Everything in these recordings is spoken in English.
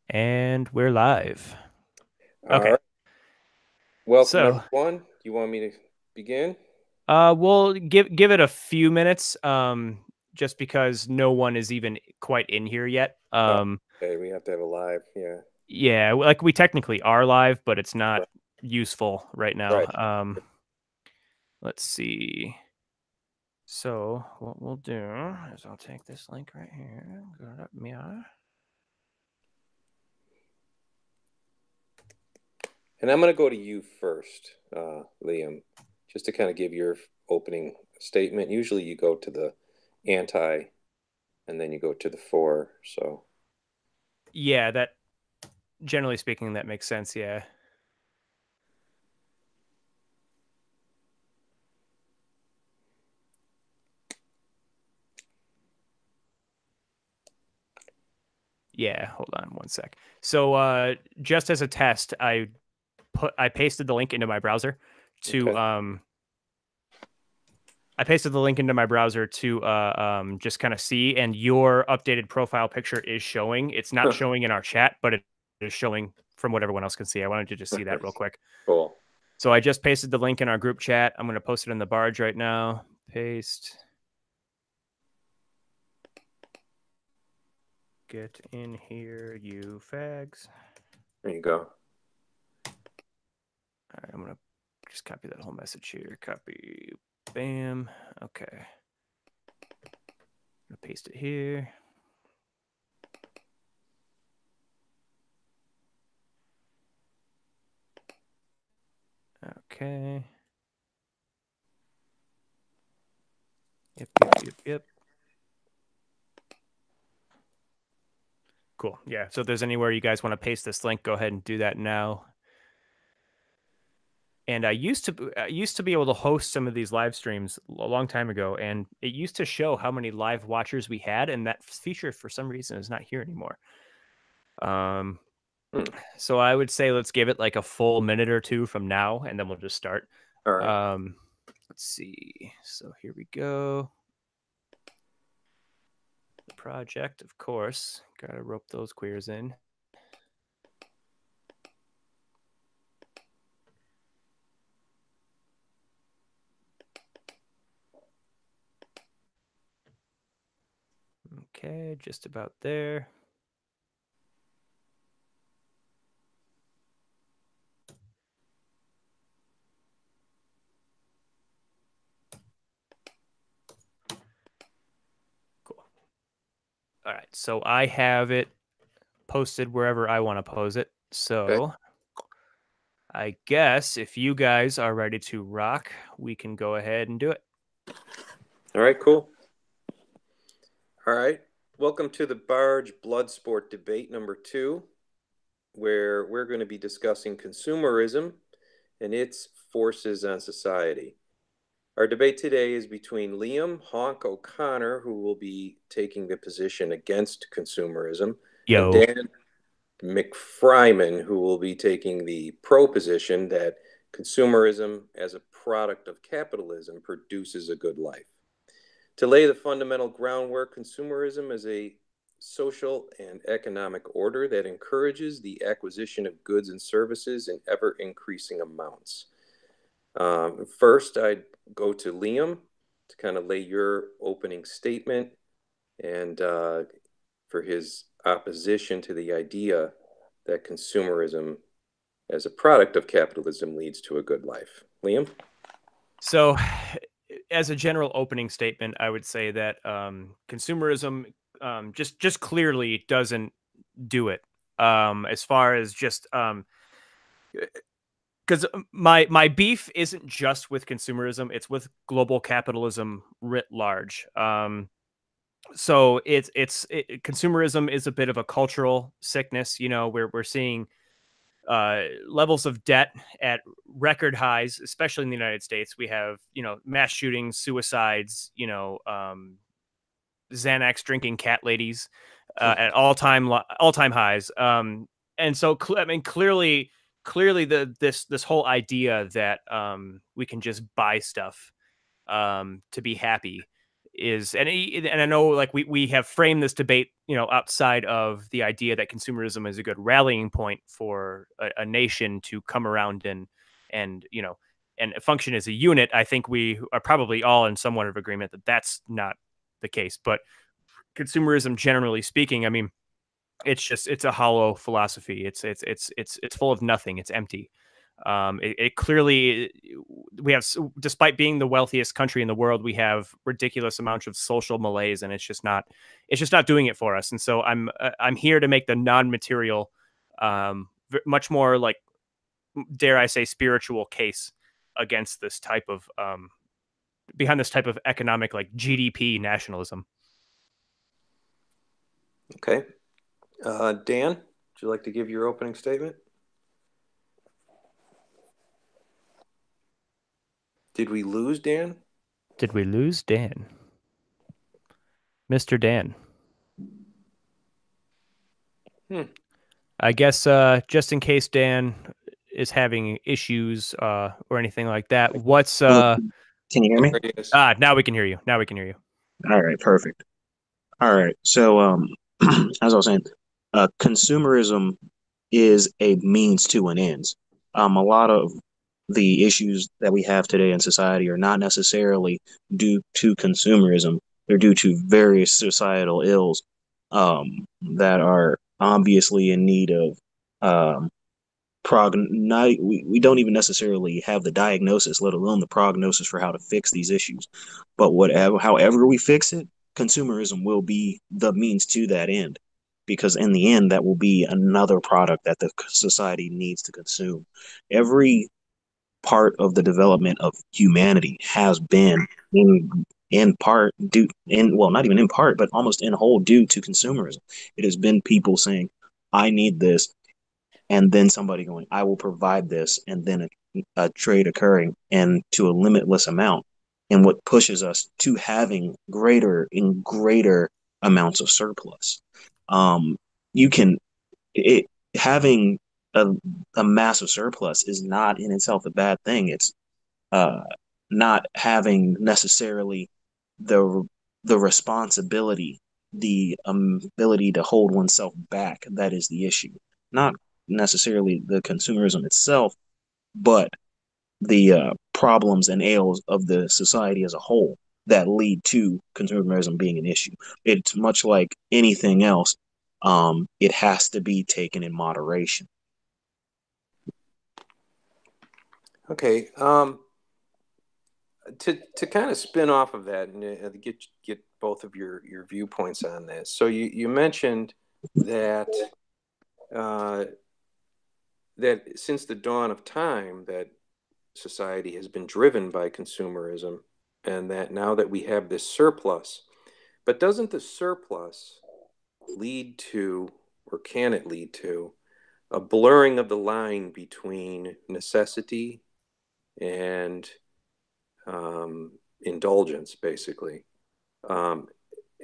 And we're live. All Okay. right. Welcome, So, everyone. Do you want me to begin? we'll give it a few minutes, just because no one is even quite in here yet. Oh, okay. We have to have a live. Yeah. Yeah, like we technically are live, but it's not Right. useful right now. Right. Let's see. So, what we'll do is I'll take this link right here. Go to Mia. And I'm going to go to you first, Liam, just to kind of give your opening statement. Usually you go to the anti and then you go to the for. So, Yeah, that generally speaking, that makes sense. Yeah. Yeah, hold on one sec. So, just as a test, I pasted the link into my browser to okay. just kind of see, and your updated profile picture is showing. It's not Huh. showing in our chat, but it is showing from what everyone else can see. I wanted to just see that Okay. real quick. Cool. So I just pasted the link in our group chat. I'm going to post it in the barge right now. Paste. Get in here, you fags. There you go. All right, I'm going to just copy that whole message here. Copy. Bam. Okay. I'm going to paste it here. Okay. Yep. Cool. Yeah. So if there's anywhere you guys want to paste this link, go ahead and do that now. And I used to be able to host some of these live streams a long time ago, and it used to show how many live watchers we had, and that feature for some reason is not here anymore. Um, Hmm. so I would say let's give it like a full minute or two from now, and then we'll just start. All right. Um, let's see. So here we go. The project, of course. Gotta rope those queers in. Okay, just about there. Cool. All right, so I have it posted wherever I want to pose it. Okay. So I guess if you guys are ready to rock, we can go ahead and do it. All right. Cool. All right. Welcome to the Barge Bloodsport debate number two, where we're going to be discussing consumerism and its forces on society. Our debate today is between Liam Honk O'Connor, who will be taking the position against consumerism, and Yo. Dan McFryman, who will be taking the pro position that consumerism as a product of capitalism produces a good life. To lay the fundamental groundwork, consumerism is a social and economic order that encourages the acquisition of goods and services in ever increasing amounts. First, I'd go to Liam to kind of lay your opening statement and for his opposition to the idea that consumerism as a product of capitalism leads to a good life. Liam? So, as a general opening statement, I would say that consumerism just clearly doesn't do it. As far as just because my beef isn't just with consumerism; it's with global capitalism writ large. So consumerism is a bit of a cultural sickness. You know, we're seeing levels of debt at record highs, especially in the United States. We have mass shootings, suicides, Xanax drinking cat ladies at all time highs. And so I mean, clearly this whole idea that we can just buy stuff to be happy is, and I know like we have framed this debate, outside of the idea that consumerism is a good rallying point for a nation to come around and and function as a unit. I think we are probably all in somewhat of agreement that that's not the case. But consumerism, generally speaking, I mean, it's a hollow philosophy. It's full of nothing. It's empty. It clearly, we have, despite being the wealthiest country in the world, we have ridiculous amounts of social malaise, and it's just not doing it for us. And so I'm here to make the non-material, much more like, dare I say, spiritual case against this type of behind this type of economic, like, GDP nationalism. Okay. Dan, would you like to give your opening statement? Did we lose Dan? Did we lose Dan? Mr. Dan. Hmm. I guess just in case Dan is having issues or anything like that, what's Oh, can you hear me? There he is. now we can hear you. Now we can hear you. All right, perfect. All right. So, as I was saying, consumerism is a means to an end. A lot of the issues that we have today in society are not necessarily due to consumerism. They're due to various societal ills, that are obviously in need of, um, we don't even necessarily have the diagnosis, let alone the prognosis for how to fix these issues. But whatever, however we fix it, consumerism will be the means to that end, because in the end, that will be another product that the society needs to consume. Every part of the development of humanity has been in part due in well, not even in part, but almost in whole due to consumerism. It has been people saying, I need this, and then somebody going, I will provide this, and then a trade occurring and to a limitless amount, and what pushes us to having greater amounts of surplus. You can it having a, a massive surplus is not in itself a bad thing. It's uh, not having necessarily the the responsibility, the ability to hold oneself back. That is the issue. Not necessarily the consumerism itself, but the problems and ails of the society as a whole that lead to consumerism being an issue. It's much like anything else. It has to be taken in moderation. Okay. To kind of spin off of that and get both of your viewpoints on this. So you mentioned that uh, that since the dawn of time that society has been driven by consumerism, and that now that we have this surplus, but doesn't the surplus lead to, or can it lead to, a blurring of the line between necessity and indulgence, basically? Um,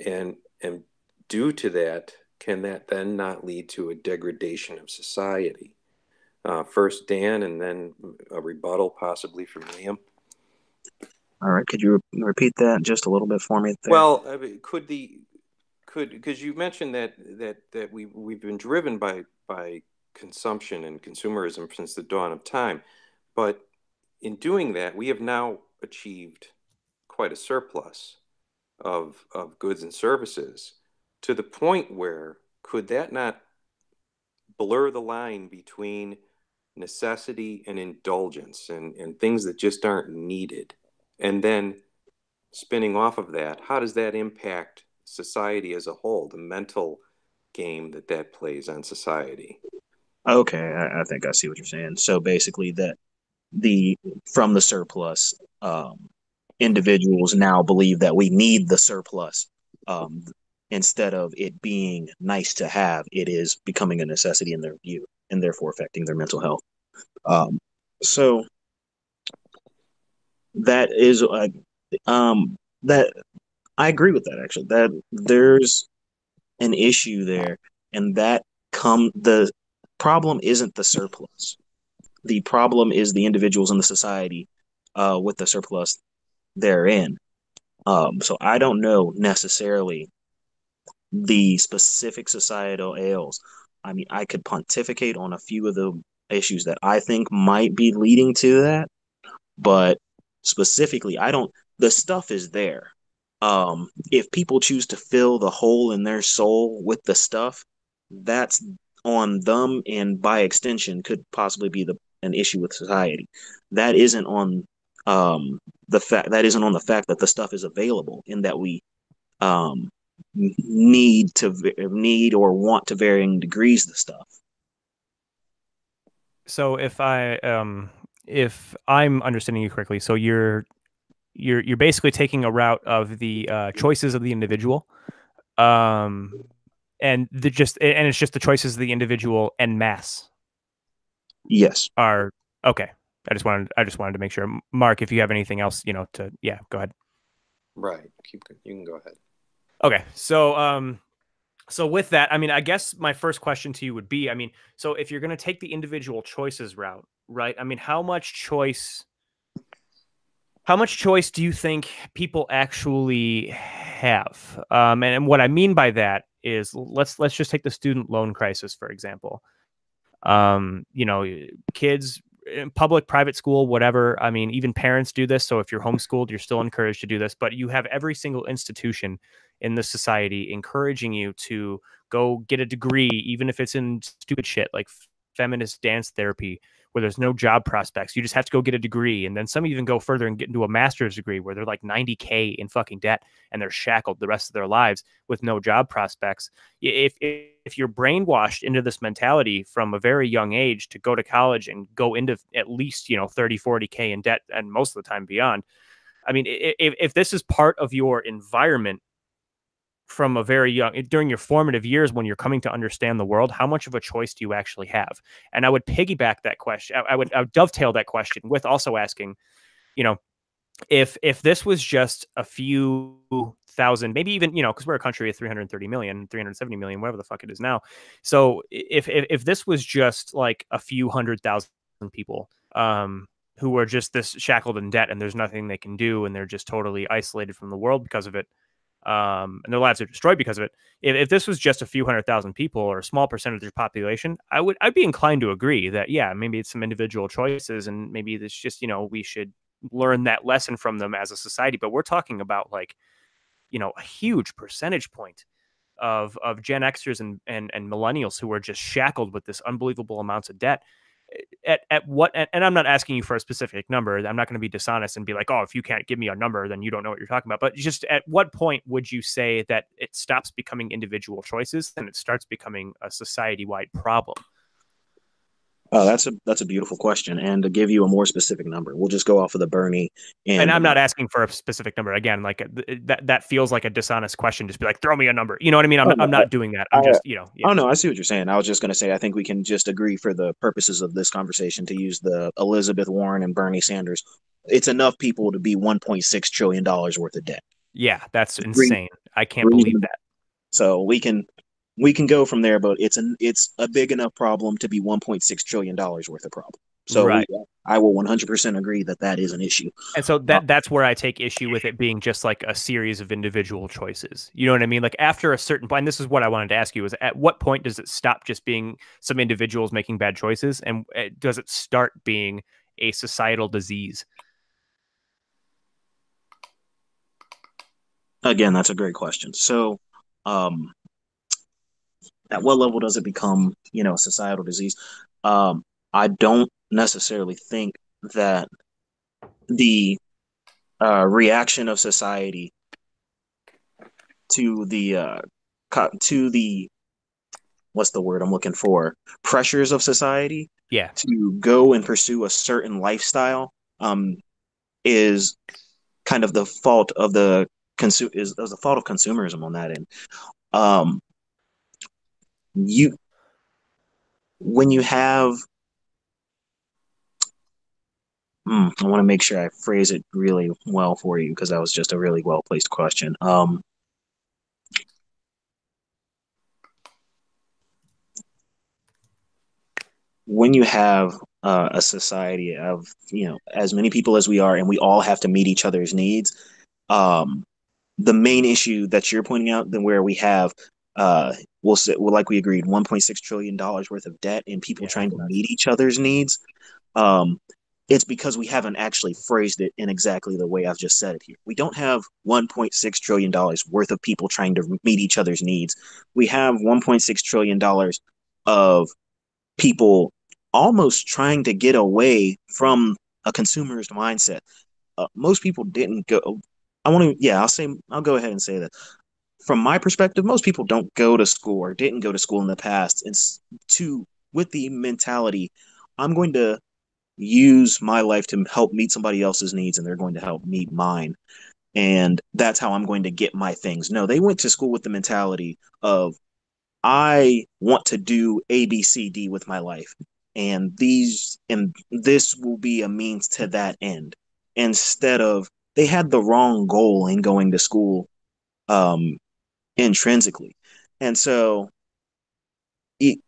and due to that, can that then not lead to a degradation of society? First Dan, and then a rebuttal possibly from Liam. All right, could you repeat that just a little bit for me there? Well, I mean, because you mentioned that we've been driven by consumption and consumerism since the dawn of time, but in doing that, we have now achieved quite a surplus of goods and services, to the point where could that not blur the line between necessity and indulgence, and things that just aren't needed? And then spinning off of that, how does that impact society as a whole, the mental game that plays on society? Okay, I think I see what you're saying. So basically, that the from the surplus, individuals now believe that we need the surplus. Um, Instead of it being nice to have, it is becoming a necessity in their view, and therefore affecting their mental health. Um, so that is, that I agree with that actually. That there's an issue there, and that the problem isn't the surplus. The problem is the individuals in the society with the surplus therein. So I don't know necessarily the specific societal ails. I mean, I could pontificate on a few of the issues that I think might be leading to that, but specifically, I don't. The stuff is there. If people choose to fill the hole in their soul with the stuff, that's on them, and by extension, could possibly be an issue with society. That isn't on the fact that the stuff is available, and that we um, need or want to varying degrees the stuff. So if I'm understanding you correctly, so you're basically taking a route of the choices of the individual, um, and it's just the choices of the individual en masse Yes. are okay. I just wanted to make sure. Mark, if you have anything else, to yeah, go ahead. Right. You can go ahead. Okay, so with that, I mean, I guess my first question to you would be, I mean, so if you're going to take the individual choices route, right? I mean, how much choice do you think people actually have? And what I mean by that is let's just take the student loan crisis, for example. You know, kids in public, private school, whatever. I mean, even parents do this. So if you're homeschooled, you're still encouraged to do this. But you have every single institution in the society encouraging you to go get a degree, even if it's in stupid shit like feminist dance therapy, where there's no job prospects. You just have to go get a degree. And then some even go further and get into a master's degree where they're like 90K in fucking debt and they're shackled the rest of their lives with no job prospects. If you're brainwashed into this mentality from a very young age to go to college and go into at least 30-40K in debt and most of the time beyond, I mean, if this is part of your environment from a very young during your formative years when you're coming to understand the world, how much of a choice do you actually have? And I would piggyback that question. I would dovetail that question with also asking, you know, if this was just a few thousand, maybe even, because we're a country of 330 million, 370 million, whatever the fuck it is now. So if this was just like a few 100,000 people, who were just this shackled in debt and there's nothing they can do and they're just totally isolated from the world because of it, and their lives are destroyed because of it. If this was just a few 100,000 people or a small percentage of the population, I'd be inclined to agree that yeah, maybe it's some individual choices and maybe it's just we should learn that lesson from them as a society. But we're talking about like a huge percentage point of Gen Xers and millennials who are just shackled with this unbelievable amounts of debt. At what, and I'm not asking you for a specific number. I'm not going to be dishonest and be like, oh, if you can't give me a number, then you don't know what you're talking about. But just at what point would you say that it stops becoming individual choices and it starts becoming a society-wide problem? Oh, that's a beautiful question. And to give you a more specific number, we'll just go off of the Bernie And and I'm not asking for a specific number. Again, like that feels like a dishonest question. Just be like, throw me a number. You know what I mean? oh, no, I'm not doing that. I'm I just, yeah. oh no, I see what you're saying. I was just going to say I think we can just agree for the purposes of this conversation to use the Elizabeth Warren and Bernie Sanders. It's enough people to be 1.6 trillion dollars worth of debt. Yeah, that's Re- insane. I can't believe Reasonable. that. So we can go from there, but it's a big enough problem to be 1.6 trillion dollars worth of problem. So Right. I will 100% agree that that is an issue. And so Uh, that's where I take issue with it being just like a series of individual choices. You know what I mean? Like after a certain point, and this is what I wanted to ask you, is at what point does it stop just being some individuals making bad choices, and does it start being a societal disease? Again, that's a great question. So, um, at what level does it become, a societal disease? I don't necessarily think that the reaction of society to the what's the word I'm looking for, pressures of society Yeah. to go and pursue a certain lifestyle is kind of the fault of the fault of consumerism on that end. Um, you when you have I want to make sure I phrase it really well for you because that was just a really well placed question. When you have a society of as many people as we are, and we all have to meet each other's needs, the main issue that you're pointing out, then where we have we'll say, well, like we agreed, $1.6 trillion worth of debt and people Yeah, trying it's to nuts. meet each other's needs. Um, it's because we haven't actually phrased it in exactly the way I've just said it here. We don't have $1.6 trillion worth of people trying to meet each other's needs. We have $1.6 trillion of people almost trying to get away from a consumerist mindset. Most people didn't go. I want to, yeah, I'll go ahead and say that. From my perspective, most people don't go to school or didn't go to school in the past. It's to with the mentality, I'm going to use my life to help meet somebody else's needs and they're going to help meet mine. And that's how I'm going to get my things. No, they went to school with the mentality of I want to do A, B, C, D with my life. And this will be a means to that end. Instead of they had the wrong goal in going to school um intrinsically. And it,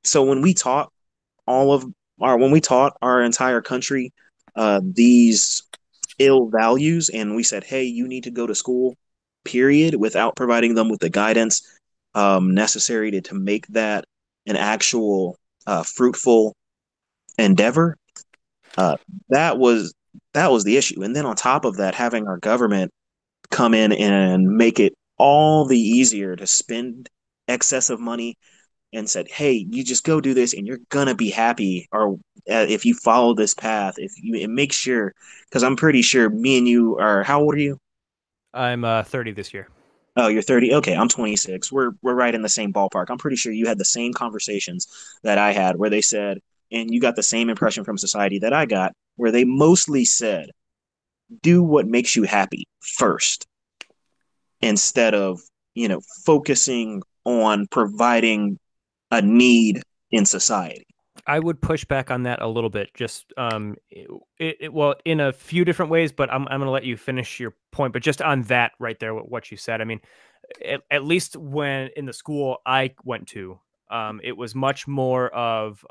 so when we taught all of when we taught our entire country these ill values and we said, hey, you need to go to school, period, without providing them with the guidance necessary to make that an actual fruitful endeavor, uh, that was that was the issue. And then on top of that, having our government come in and make it all the easier to spend excessive money and said, "Hey, you just go do this, and you're gonna be happy." Or if you follow this path, if you and make sure, because I'm pretty sure me and you are. How old are you? I'm 30 this year. Oh, you're 30. Okay, I'm 26. We're right in the same ballpark. I'm pretty sure you had the same conversations that I had, where they said, and you got the same impression from society that I got, where they mostly said, "Do what makes you happy first, instead of focusing on providing a need in society." I would push back on that a little bit, just well, in a few different ways, but I'm going to let you finish your point. But just on that right there, what you said, I mean, at least when in the school I went to, it was much more of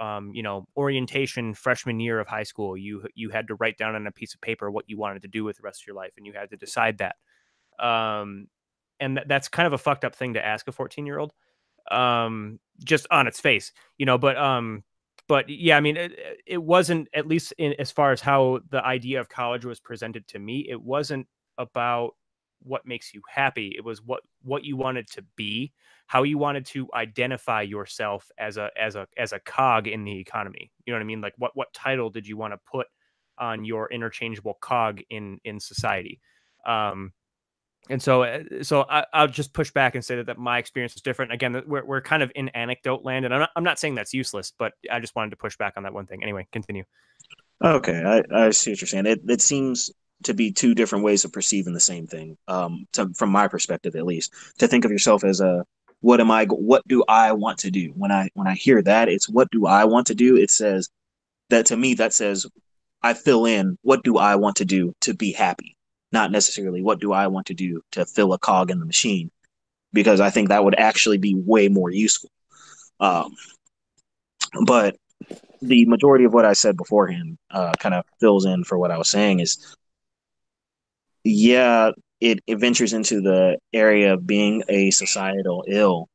orientation freshman year of high school. You had to write down on a piece of paper what you wanted to do with the rest of your life, and you had to decide that. Um, and that's kind of a fucked up thing to ask a 14-year-old, just on its face, but yeah, I mean, it wasn't, at least as far as how the idea of college was presented to me, it wasn't about what makes you happy. It was what you wanted to be, how you wanted to identify yourself as a cog in the economy. You know what I mean? Like what title did you want to put on your interchangeable cog in society? Um, and I'll just push back and say that my experience is different. Again, we're kind of in anecdote land, and I'm not saying that's useless, but I just wanted to push back on that one thing. Anyway, continue. Okay, I see what you're saying. It seems to be two different ways of perceiving the same thing. From my perspective, at least, to think of yourself as a what do I want to do? When I hear that, it's what do I want to do? It says that to me, that says I fill in what do I want to do to be happy, not necessarily what do I want to do to fill a cog in the machine, because I think that would actually be way more useful. Um, but the majority of what I said beforehand kind of fills in for what I was saying is, yeah, it ventures into the area of being a societal ill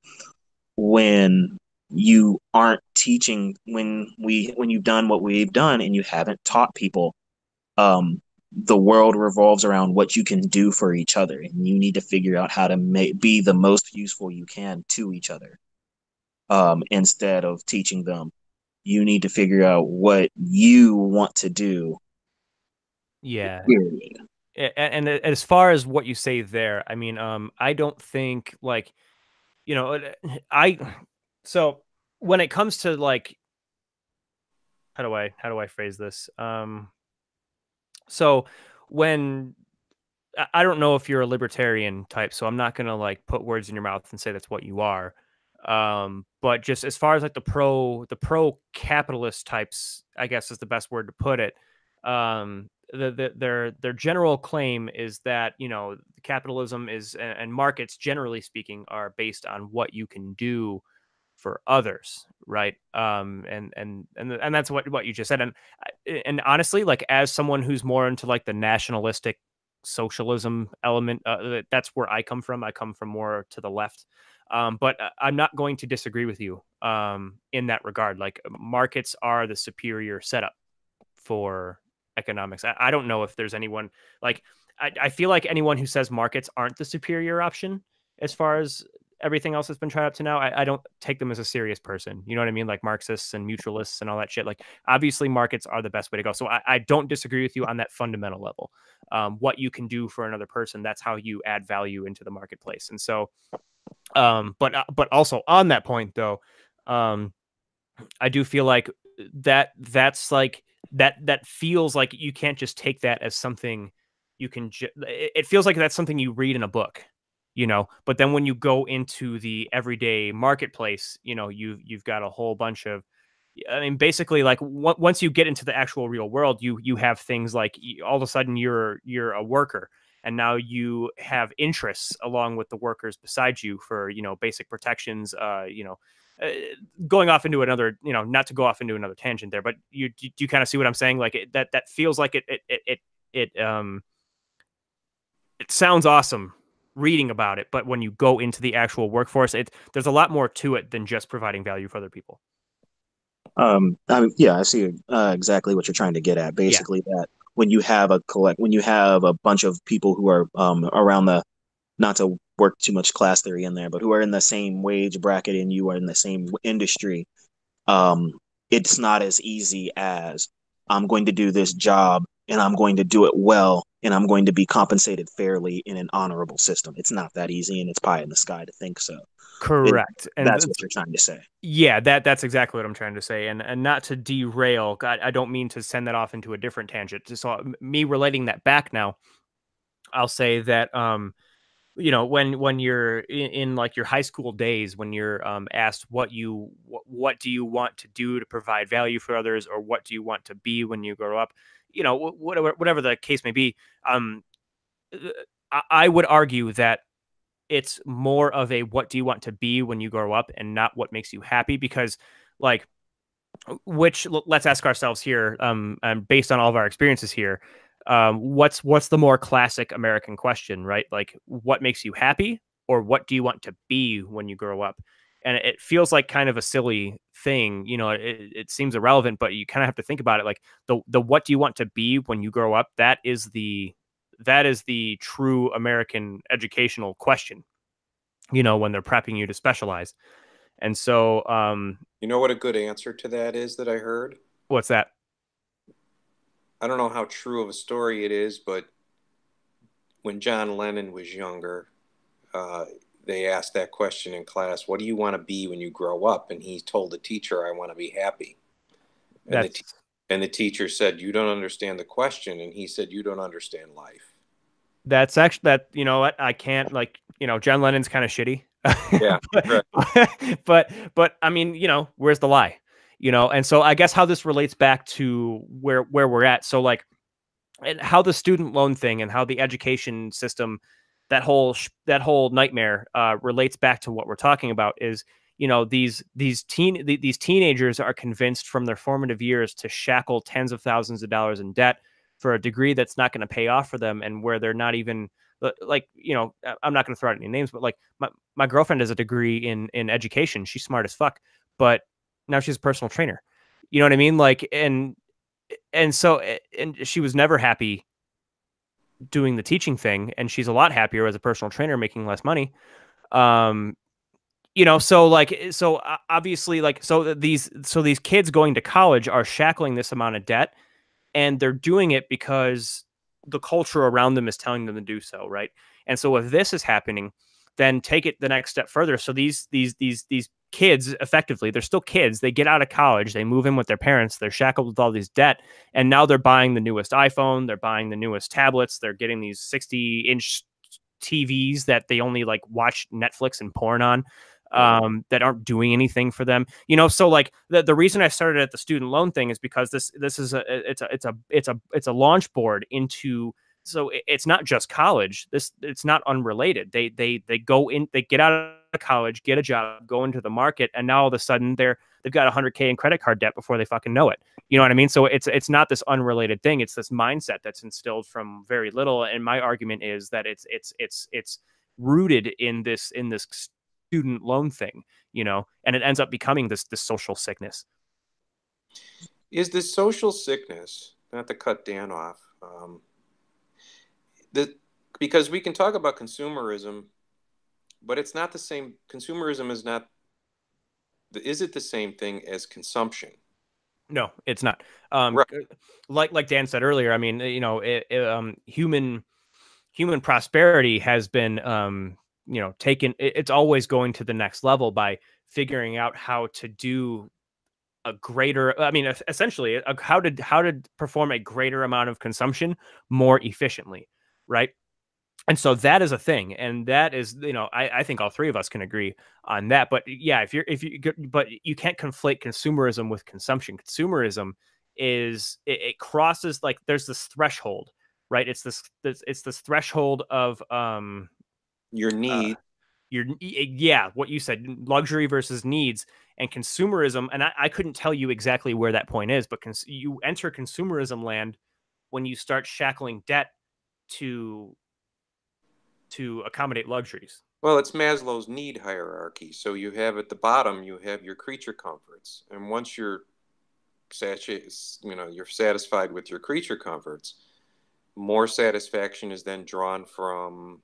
when you aren't teaching, when you've done what we've done and you haven't taught people. The world revolves around what you can do for each other, and you need to figure out how to be the most useful you can to each other. Instead of teaching them, you need to figure out what you want to do. Yeah, Period. and as far as what you say there, I mean, I don't think, like, you know, I so when it comes to, like, how do I phrase this? So when I don't know if you're a libertarian type, so I'm not gonna, like, put words in your mouth and say that's what you are. But just as far as, like, the pro capitalist types, I guess is the best word to put it. Their general claim is that, capitalism is, and markets generally speaking are based on what you can do for others, right? And that's what you just said. And honestly, like, as someone who's more into, like, the nationalistic socialism element. That's where I come from. I come from more to the left. But I'm not going to disagree with you in that regard. Like markets are the superior setup for economics. I don't know if there's anyone like I feel like anyone who says markets aren't the superior option as far as everything else that's been tried up to now. I don't take them as a serious person. You know what I mean? Like Marxists and mutualists and all that shit. Like obviously markets are the best way to go. So I don't disagree with you on that fundamental level. What you can do for another person, that's how you add value into the marketplace. And so, but also on that point though, I do feel like that's like that feels like you can't just take that as something you can it feels like that's something you read in a book, you know, but then when you go into the everyday marketplace, you know, you've got a whole bunch of, I mean, basically, like once you get into the actual real world, you have things like all of a sudden you're a worker, and now you have interests along with the workers beside you for, you know, basic protections. Uh, Going off into another, you know, not to go off into another tangent there, but you kind of see what I'm saying? Like that feels like it sounds awesome reading about it, but when you go into the actual workforce, there's a lot more to it than just providing value for other people. Yeah, I see exactly what you're trying to get at. Yeah, Basically, that when you have a bunch of people who are around the, not to work too much class theory in there, but who are in the same wage bracket and you are in the same industry, um, it's not as easy as I'm going to do this job and I'm going to do it well and I'm going to be compensated fairly in an honorable system. It's not that easy, and it's pie in the sky to think so. It, correct. And that's what you're trying to say. yeah, that's exactly what I'm trying to say. And not to derail, I don't mean to send that off into a different tangent. So me relating that back now, I'll say that you know, when you're in like your high school days, when you're asked what do you want to do to provide value for others, or what do you want to be when you grow up, you know, whatever the case may be, um I would argue that it's more of a what do you want to be when you grow up and not what makes you happy, because like let's ask ourselves here, and based on all of our experiences here, what's the more classic American question, right? Like, what makes you happy, or what do you want to be when you grow up? And it feels like kind of a silly thing, you know. It seems irrelevant, but you kind of have to think about it. Like the what do you want to be when you grow up? That is the true American educational question. You know, when they're prepping you to specialize. And so, You know what a good answer to that is that I heard? what's that? I don't know how true of a story it is, but when John Lennon was younger, uh, they asked that question in class, what do you want to be when you grow up? And he told the teacher, I want to be happy. And That's and the teacher said, you don't understand the question. And he said, you don't understand life. That's actually that, you know what? I can't, like, you know, John Lennon's kind of shitty. Yeah, right. but I mean, you know, where's the lie? You know, and so I guess how this relates back to where we're at. So like, and how the student loan thing and how the education system, that whole nightmare relates back to what we're talking about is, you know, these teenagers are convinced from their formative years to shackle tens of thousands of dollars in debt for a degree that's not going to pay off for them, and where they're not even like, you know, I'm not going to throw out any names, but like my girlfriend has a degree in education. She's smart as fuck, but now she's a personal trainer. You know what I mean? Like, and so, and she was never happy doing the teaching thing, and she's a lot happier as a personal trainer making less money. um you know, so like, so obviously, like, so these kids going to college are shackling this amount of debt, and they're doing it because the culture around them is telling them to do so, right? And so if this is happening, then take it the next step further. So these kids, effectively, they're still kids. They get out of college, they move in with their parents, they're shackled with all these debt, and now they're buying the newest iPhone, they're buying the newest tablets, they're getting these 60-inch TVs that they only like watch Netflix and porn on, that aren't doing anything for them. You know, so like the reason I started at the student loan thing is because this is it's a launch board into, so it's not just college. It's not unrelated. They go in, they get out of college, get a job, go into the market, and now all of a sudden they've got 100K in credit card debt before they fucking know it. You know what I mean? So it's not this unrelated thing. It's this mindset that's instilled from very little. And my argument is that it's rooted in this student loan thing, and it ends up becoming this social sickness. Is this social sickness, not to cut Dan off, the, because we can talk about consumerism, but it's not the same. Consumerism is not, is it the same thing as consumption? No, it's not. Right. Like Dan said earlier, I mean, human prosperity has been, taken. It's always going to the next level by figuring out how to do a greater. I mean, essentially, how to perform a greater amount of consumption more efficiently, right? And so that is a thing, and that is, I think all three of us can agree on that. But yeah, but you can't conflate consumerism with consumption. Consumerism it crosses, like, there's this threshold, right? It's this threshold of Your uh need. yeah, what you said, luxury versus needs. And consumerism, and I couldn't tell you exactly where that point is, but you enter consumerism land when you start shackling debt to accommodate luxuries. Well, it's Maslow's need hierarchy. So you have at the bottom, you have your creature comforts, and once you're satisfied with your creature comforts, more satisfaction is then drawn from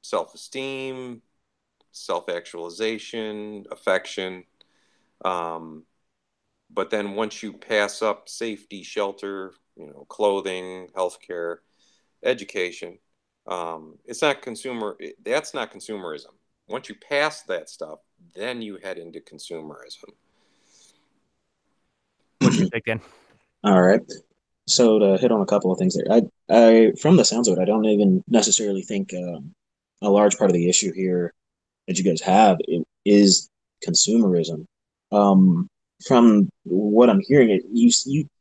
self-esteem, self-actualization, affection. Um, but then once you pass up safety, shelter, clothing, healthcare, education, it's not consumer. That's not consumerism. Once you pass that stuff, then you head into consumerism. What's your take, Dan? All right. So to hit on a couple of things there, I from the sounds of it, I don't even necessarily think a large part of the issue here that you guys have is consumerism. Um, from what I'm hearing,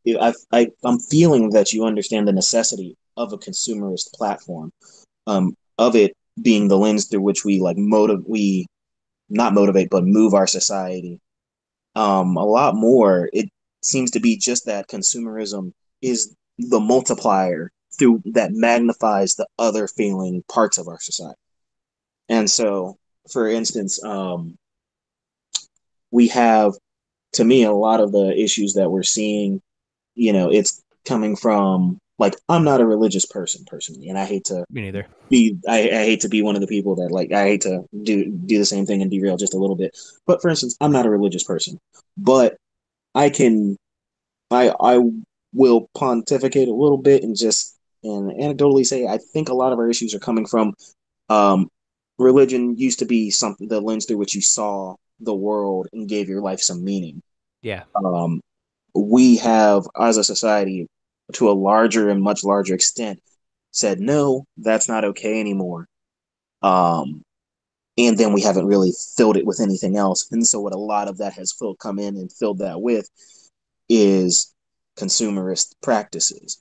I'm feeling that you understand the necessity of a consumerist platform, of it being the lens through which we not motivate, but move our society. A lot more. It seems to be just that consumerism is the multiplier through that magnifies the other failing parts of our society. And so, for instance, we have, to me, a lot of the issues that we're seeing, it's coming from, like, I'm not a religious person personally, and I hate to Me neither. I hate to be one of the people that, like, I hate to do the same thing and derail just a little bit. But for instance, I'm not a religious person, but I can I will pontificate a little bit and anecdotally say I think a lot of our issues are coming from um, religion used to be something, the lens through which you saw the world and gave your life some meaning. Yeah. Um, we have, as a society, to a larger and much larger extent, said no, that's not okay anymore. Um, and then we haven't really filled it with anything else. And so what a lot of that has come in and filled that with is consumerist practices.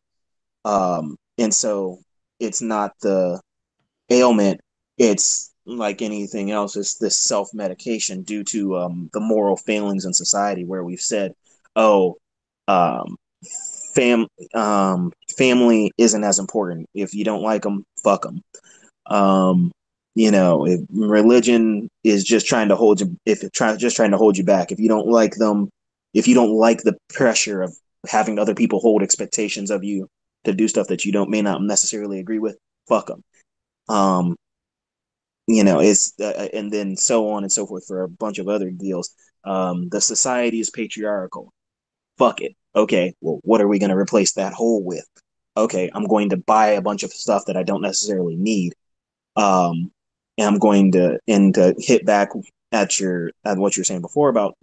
And so it's not the ailment, it's like anything else, it's this self-medication due to the moral failings in society where we've said, oh, um, fam family isn't as important. If you don't like them, fuck them. Um, if religion is just trying to hold you, if it's just trying to hold you back, if you don't like them, if you don't like the pressure of having other people hold expectations of you to do stuff that you don't may not necessarily agree with, fuck them. Um, it's and then so on and so forth for a bunch of other deals. The society is patriarchal. Fuck it. Okay, well, what are we going to replace that hole with? Okay, I'm going to buy a bunch of stuff that I don't necessarily need. And I'm going to hit back at what you're saying before about,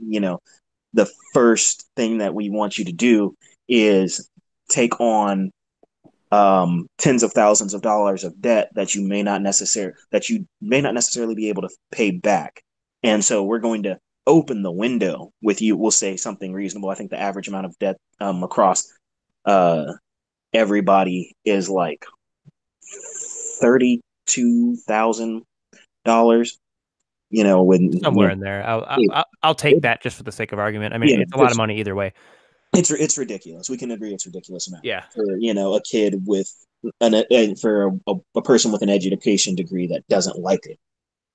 the first thing that we want you to do is take on tens of thousands of dollars of debt that you may not necessarily be able to pay back. And so we're going to open the window with you. We'll say something reasonable. I think the average amount of debt across uh, everybody is like $32,000. You know, when Somewhere in there. it, I'll take it, that just for the sake of argument. I mean, yeah, it's a lot of money either way. it's ridiculous. We can agree it's ridiculous amount Yeah. for a kid with for a person with an education degree that doesn't like it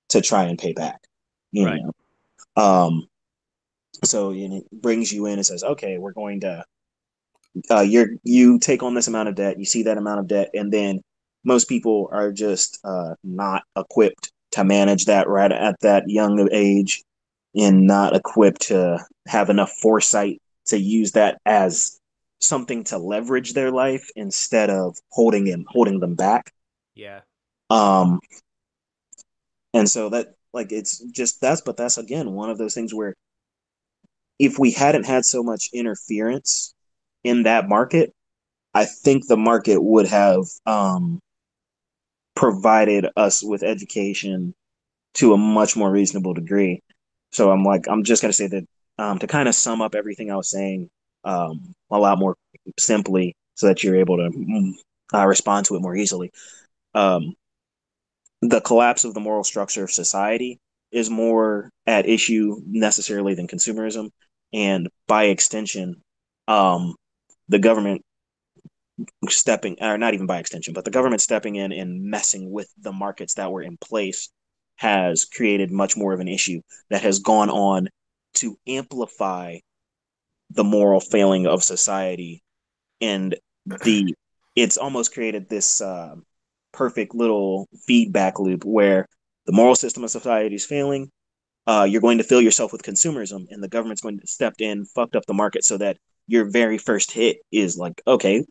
to try and pay back. You Right. know, so it brings you in and says, okay, we're going to you take on this amount of debt, you see that amount of debt, and then most people are just not equipped to manage that right at that young age, and not equipped to have enough foresight to use that as something to leverage their life instead of holding them back. Yeah. Um, and so that like it's just that's again one of those things where if we hadn't had so much interference in that market, I think the market would have provided us with education to a much more reasonable degree. So I'm just gonna say that to kind of sum up everything I was saying a lot more simply, so that you're able to respond to it more easily. Um, the collapse of the moral structure of society is more at issue necessarily than consumerism, and by extension, um, the government stepping, or not even by extension, but the government stepping in and messing with the markets that were in place has created much more of an issue that has gone on to amplify the moral failing of society. And the it's almost created this perfect little feedback loop where the moral system of society is failing. You're going to fill yourself with consumerism, and the government's going to step in, fucked up the market, so that your very first hit is like, okay,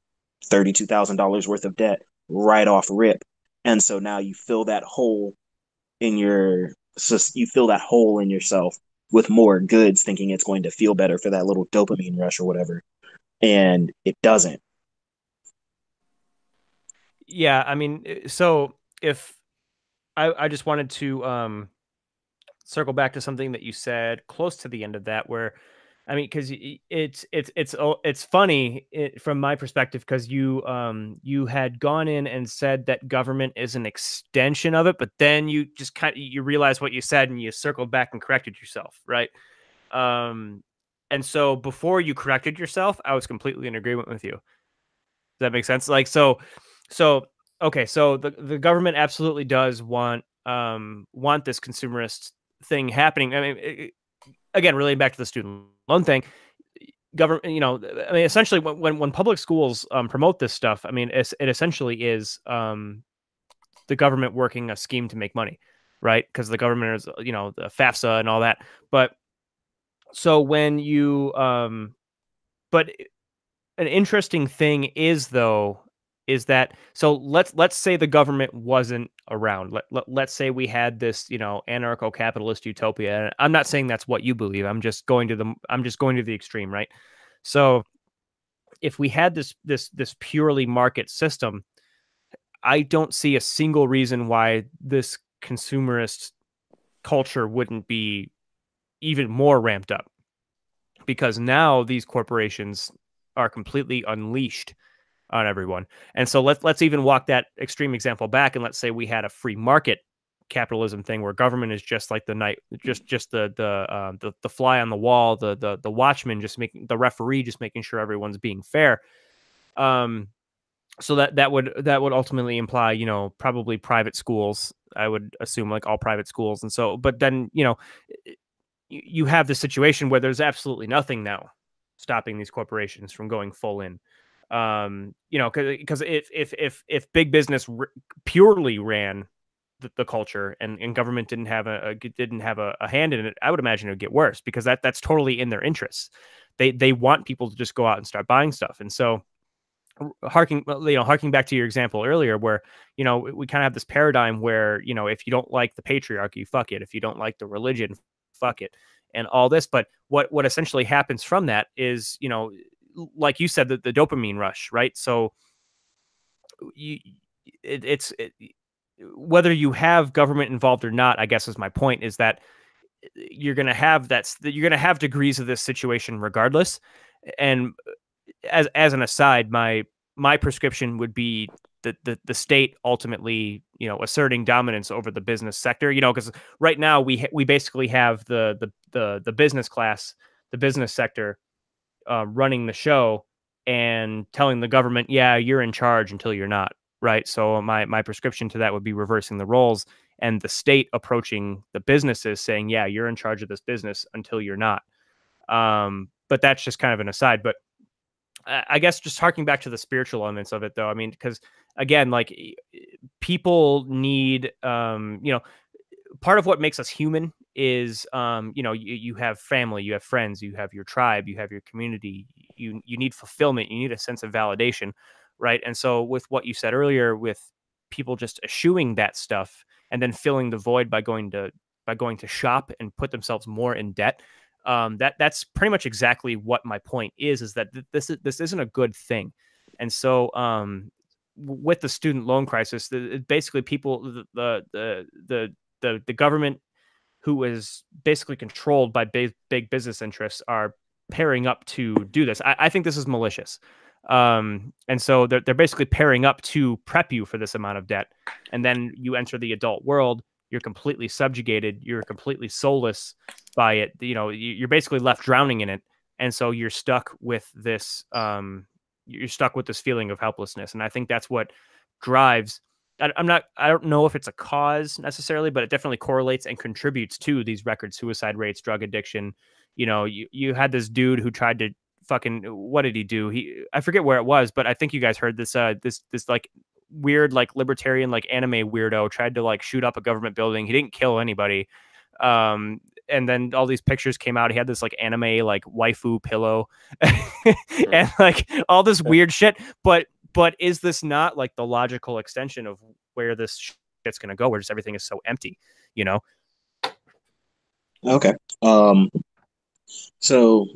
$32,000 worth of debt right off rip. And so now in your you fill that hole in yourself with more goods, thinking it's going to feel better for that little dopamine rush or whatever, and it doesn't. Yeah. I mean, so if I just wanted to circle back to something that you said close to the end of that, where I mean, because it's funny from my perspective, because you had gone in and said that government is an extension of it, but then you just you realize what you said and you circled back and corrected yourself, right? Um, and so before you corrected yourself, I was completely in agreement with you. Does that make sense? Like so okay, so the government absolutely does want this consumerist thing happening. I mean, again, relating back to the student loan thing, government, I mean, essentially when public schools promote this stuff, I mean, it essentially is the government working a scheme to make money, right? Because the government is, the FAFSA and all that. But so when you but an interesting thing is, though, is that, so let's say the government wasn't around. Let's say we had this, anarcho-capitalist utopia. And I'm not saying that's what you believe. I'm just going to the extreme, right? So if we had this purely market system, I don't see a single reason why this consumerist culture wouldn't be even more ramped up, because now these corporations are completely unleashed on everyone. And so let's even walk that extreme example back, and let's say we had a free market capitalism thing where government is just like the night, just the fly on the wall, the watchman, just making the referee, just making sure everyone's being fair. So that would ultimately imply, probably private schools. I would assume, like, all private schools. And so, but then, you have the situation where there's absolutely nothing now stopping these corporations from going full in. Because if big business purely ran the culture, and government didn't have a hand in it, I would imagine it would get worse, because that's totally in their interests. They want people to just go out and start buying stuff. And so, harking back to your example earlier, where we kind of have this paradigm where, if you don't like the patriarchy, fuck it. If you don't like the religion, fuck it, and all this. But what essentially happens from that is, like you said, the dopamine rush, right? So you it's whether you have government involved or not, I guess, is my point, is that you're going to have degrees of this situation regardless. And as an aside, my prescription would be the state ultimately, asserting dominance over the business sector, because right now we basically have the business class, the business sector, running the show and telling the government, yeah, you're in charge until you're not, right? So my prescription to that would be reversing the roles, and the state approaching the businesses saying, yeah, you're in charge of this business until you're not. But that's just kind of an aside. But I guess just harking back to the spiritual elements of it, though, I mean, because again, like people need, part of what makes us human is, you have family, you have friends, you have your tribe, you have your community. You need fulfillment, you need a sense of validation, right? And so with what you said earlier, with people just eschewing that stuff and then filling the void by going to shop and put themselves more in debt, that's pretty much exactly what my point is that this isn't a good thing. And so with the student loan crisis, basically people, the government, who is basically controlled by big business interests, are pairing up to do this. I think this is malicious. And so they're basically pairing up to prep you for this amount of debt. And then you enter the adult world, you're completely subjugated, you're completely soulless by it. You're basically left drowning in it. And so you're stuck with this, feeling of helplessness. And I think that's what drives, I don't know if it's a cause necessarily, but it definitely correlates and contributes to these record suicide rates, drug addiction. You had this dude who tried to fucking, what did he do? I forget where it was, but I think you guys heard this, this like weird, like libertarian, like anime weirdo tried to like shoot up a government building. He didn't kill anybody. And then all these pictures came out. He had this like anime, like waifu pillow and like all this weird shit. But is this not like the logical extension of where this shit's going to go, where just everything is so empty, Okay. So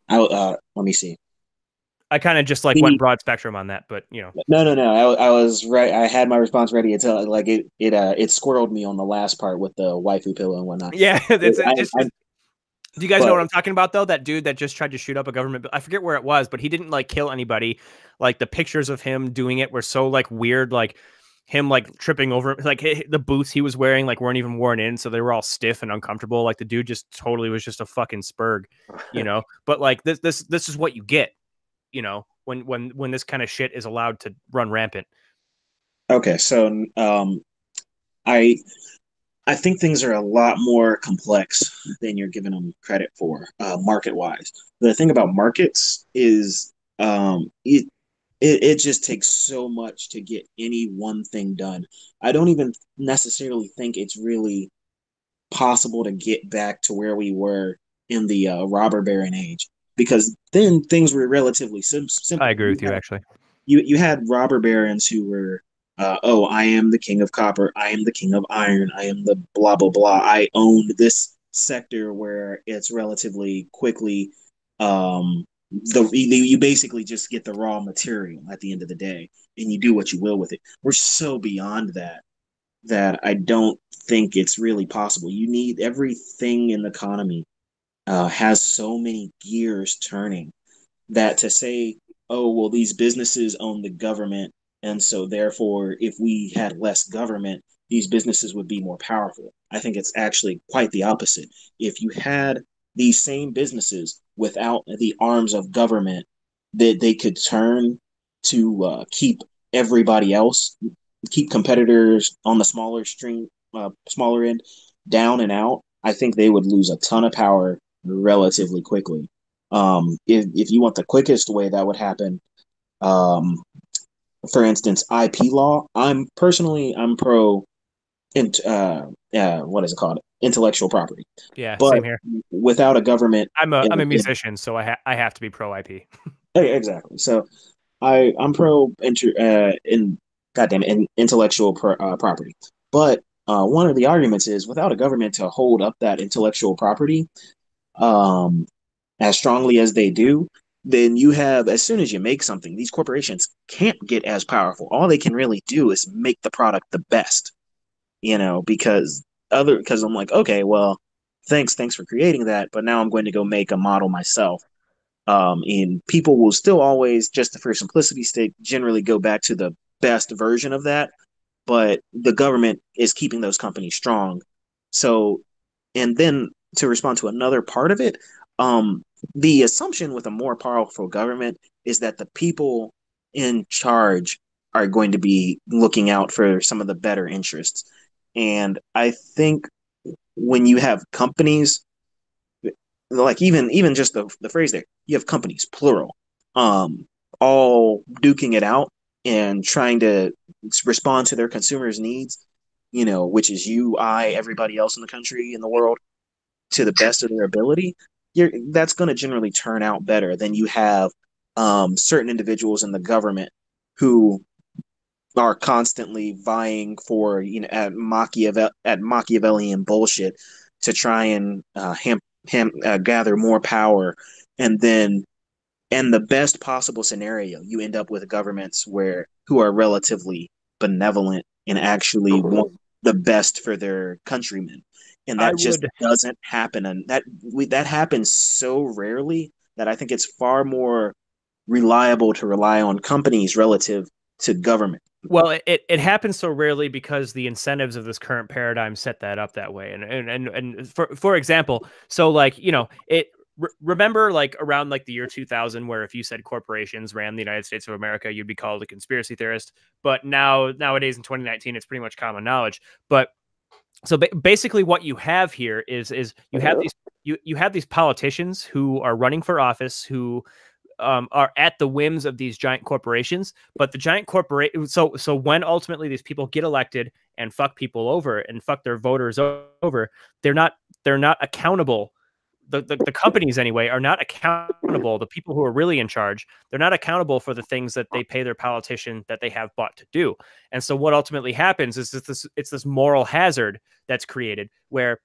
let me see. I kind of just like went broad spectrum on that, but No. I was right. I had my response ready until like it squirreled me on the last part with the waifu pillow and whatnot. Yeah, do you guys know what I'm talking about, though? That dude that just tried to shoot up a government, I forget where it was, but he didn't like kill anybody. Like the pictures of him doing it were so like weird, like him like tripping over, like the boots he was wearing like weren't even worn in, so they were all stiff and uncomfortable. Like the dude just totally was just a fucking spurg, But like this is what you get, when this kind of shit is allowed to run rampant. Okay, so I I think things are a lot more complex than you're giving them credit for, market wise. The thing about markets is it just takes so much to get any one thing done. I don't even necessarily think it's really possible to get back to where we were in the robber baron age, because then things were relatively simple. I agree with you, actually. You had robber barons who were, oh, I am the king of copper, I am the king of iron, I am the blah blah blah. I own this sector where it's relatively quickly, you basically just get the raw material at the end of the day, and you do what you will with it. We're so beyond that I don't think it's really possible. You need everything in the economy has so many gears turning that to say, oh, well, these businesses own the government, and so therefore, if we had less government, these businesses would be more powerful. I think it's actually quite the opposite. If you had these same businesses without the arms of government that they could turn to keep everybody else, keep competitors on the smaller end down and out, I think they would lose a ton of power relatively quickly. If you want the quickest way that would happen, for instance, IP law. I'm pro what is it called? Intellectual property. Yeah, but same here. Without a government, I'm a musician, so I have to be pro IP. Exactly. So I'm pro intellectual property. But one of the arguments is without a government to hold up that intellectual property, as strongly as they do, then you have, as soon as you make something, these corporations can't get as powerful. All they can really do is make the product the best, because I'm like, okay, well, thanks for creating that, but now I'm going to go make a model myself. And people will still always, just for simplicity's sake, generally go back to the best version of that. But the government is keeping those companies strong. So, and then to respond to another part of it, um, the assumption with a more powerful government is that the people in charge are going to be looking out for some of the better interests. And I think when you have companies, like even just the phrase there, you have companies, plural, um, all duking it out and trying to respond to their consumers' needs, which is you, I, everybody else in the country, in the world, to the best of their ability. That's going to generally turn out better than you have certain individuals in the government who are constantly vying for, at Machiavellian bullshit to try and gather more power, and then in the best possible scenario, you end up with governments who are relatively benevolent and actually want the best for their countrymen, and I that just would doesn't happen. And that happens so rarely that I think it's far more reliable to rely on companies relative to government. Well, it happens so rarely because the incentives of this current paradigm set that up that way. And for example, so like, remember like around like the year 2000, where if you said corporations ran the United States of America, you'd be called a conspiracy theorist. But nowadays in 2019, it's pretty much common knowledge. But so basically what you have here is you have these politicians who are running for office, who are at the whims of these giant corporations. But the giant corporate, so when ultimately these people get elected and fuck people over and fuck their voters over, they're not accountable. The companies anyway are not accountable. The people who are really in charge, they're not accountable for the things that they pay their politician that they have bought to do. And so what ultimately happens is it's this moral hazard that's created where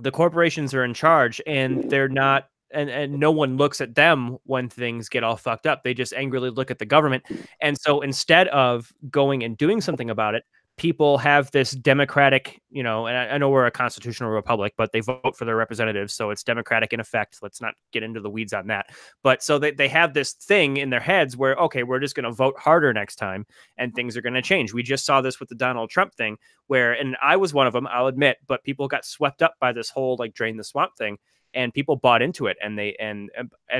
the corporations are in charge and they're not, and no one looks at them when things get all fucked up. They just angrily look at the government. And so instead of going and doing something about it, people have this democratic, and I know we're a constitutional republic, but they vote for their representatives, so it's democratic in effect. Let's not get into the weeds on that. But so they have this thing in their heads where, okay, we're just going to vote harder next time and things are going to change. We just saw this with the Donald Trump thing where, and I was one of them, I'll admit, but people got swept up by this whole like drain the swamp thing, and people bought into it, and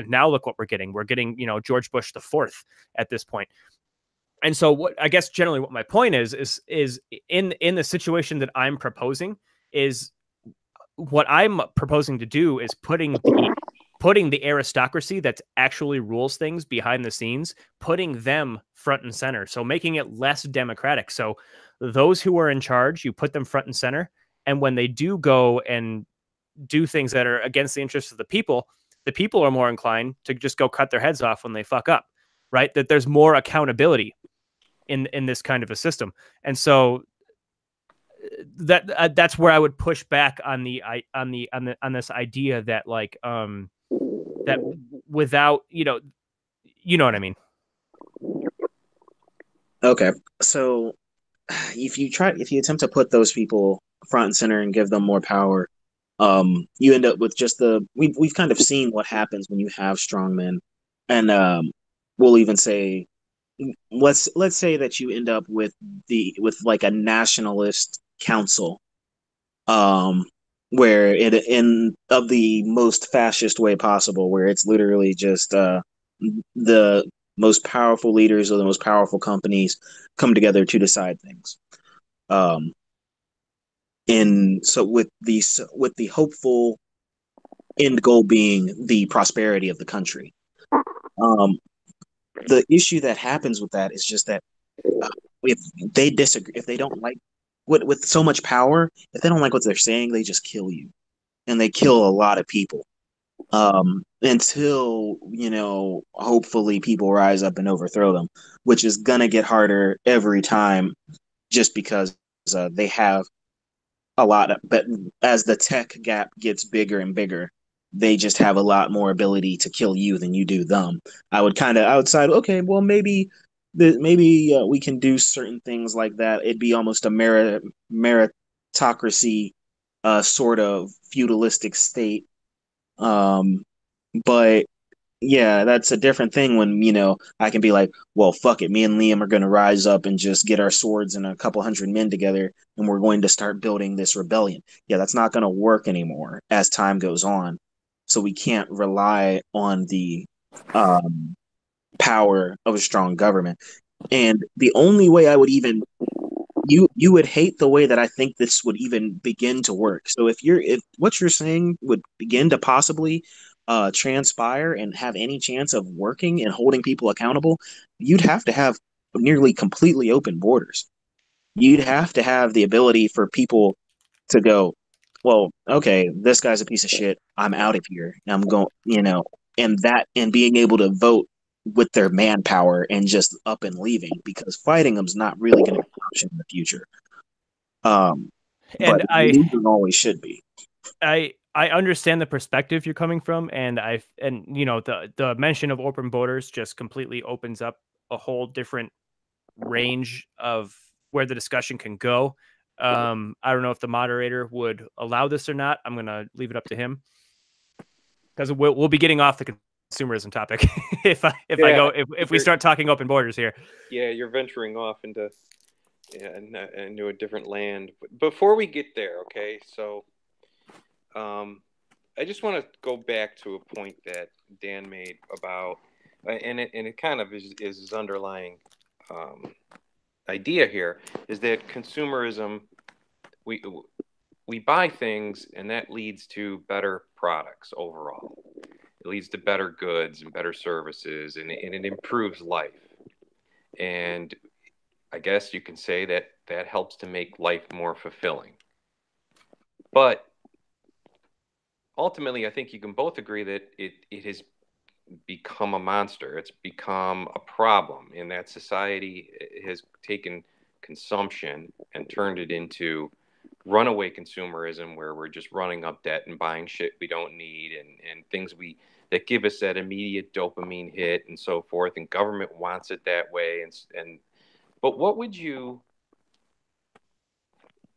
now look what we're getting. We're getting, George Bush the fourth at this point. And so what I guess generally what my point is in the situation that I'm proposing is what I'm proposing to do is putting the aristocracy that actually rules things behind the scenes, putting them front and center. So making it less democratic. So those who are in charge, you put them front and center. And when they do go and do things that are against the interests of the people are more inclined to just go cut their heads off when they fuck up, right? That there's more accountability in this kind of a system. And so that's where I would push back on this idea that like that without you know what I mean. Okay, so if you attempt to put those people front and center and give them more power, you end up with just we've kind of seen what happens when you have strong men, and we'll even say let's say that you end up with like a nationalist council, um, where it in of the most fascist way possible, where it's literally just the most powerful leaders of the most powerful companies come together to decide things. Um, and so with the hopeful end goal being the prosperity of the country. Um, the issue that happens with that is just that uh, if they disagree, if they don't like with so much power, if they don't like what they're saying, they just kill you, and they kill a lot of people. Until hopefully people rise up and overthrow them, which is gonna get harder every time, just because they have a lot of, but as the tech gap gets bigger and bigger, they just have a lot more ability to kill you than you do them. I would kind of outside, okay, well maybe we can do certain things like that. It'd be almost a meritocracy, sort of feudalistic state. But Yeah, that's a different thing when, you know, I can be like, well, fuck it. Me and Liam are going to rise up and just get our swords and a couple hundred men together, and we're going to start building this rebellion. Yeah, that's not going to work anymore as time goes on. So we can't rely on the um, power of a strong government. And the only way I would even you would hate the way that I think this would even begin to work. So if what you're saying would begin to possibly transpire and have any chance of working and holding people accountable, you'd have to have nearly completely open borders. You'd have to have the ability for people to go, well, okay, this guy's a piece of shit. I'm out of here. I'm going, you know, and being able to vote with their manpower and just up and leaving because fighting them's not really going to be an option in the future. Um, but And losing always should be. I understand the perspective you're coming from, and you know, the mention of open borders just completely opens up a whole different range of where the discussion can go. I don't know if the moderator would allow this or not. I'm gonna leave it up to him because we'll be getting off the consumerism topic Yeah, if we start talking open borders here. yeah, you're venturing off into into a different land. But before we get there, okay, so I just want to go back to a point that Dan made about, and it kind of is his underlying um, idea here is that consumerism, we we buy things and that leads to better products overall. It leads to better goods and better services, and it improves life. And I guess you can say that that helps to make life more fulfilling. But ultimately, I think you can both agree that it has become a monster. It's become a problem in that society has taken consumption and turned it into runaway consumerism where we're just running up debt and buying shit we don't need and things we that give us that immediate dopamine hit and so forth, and government wants it that way. And but what would you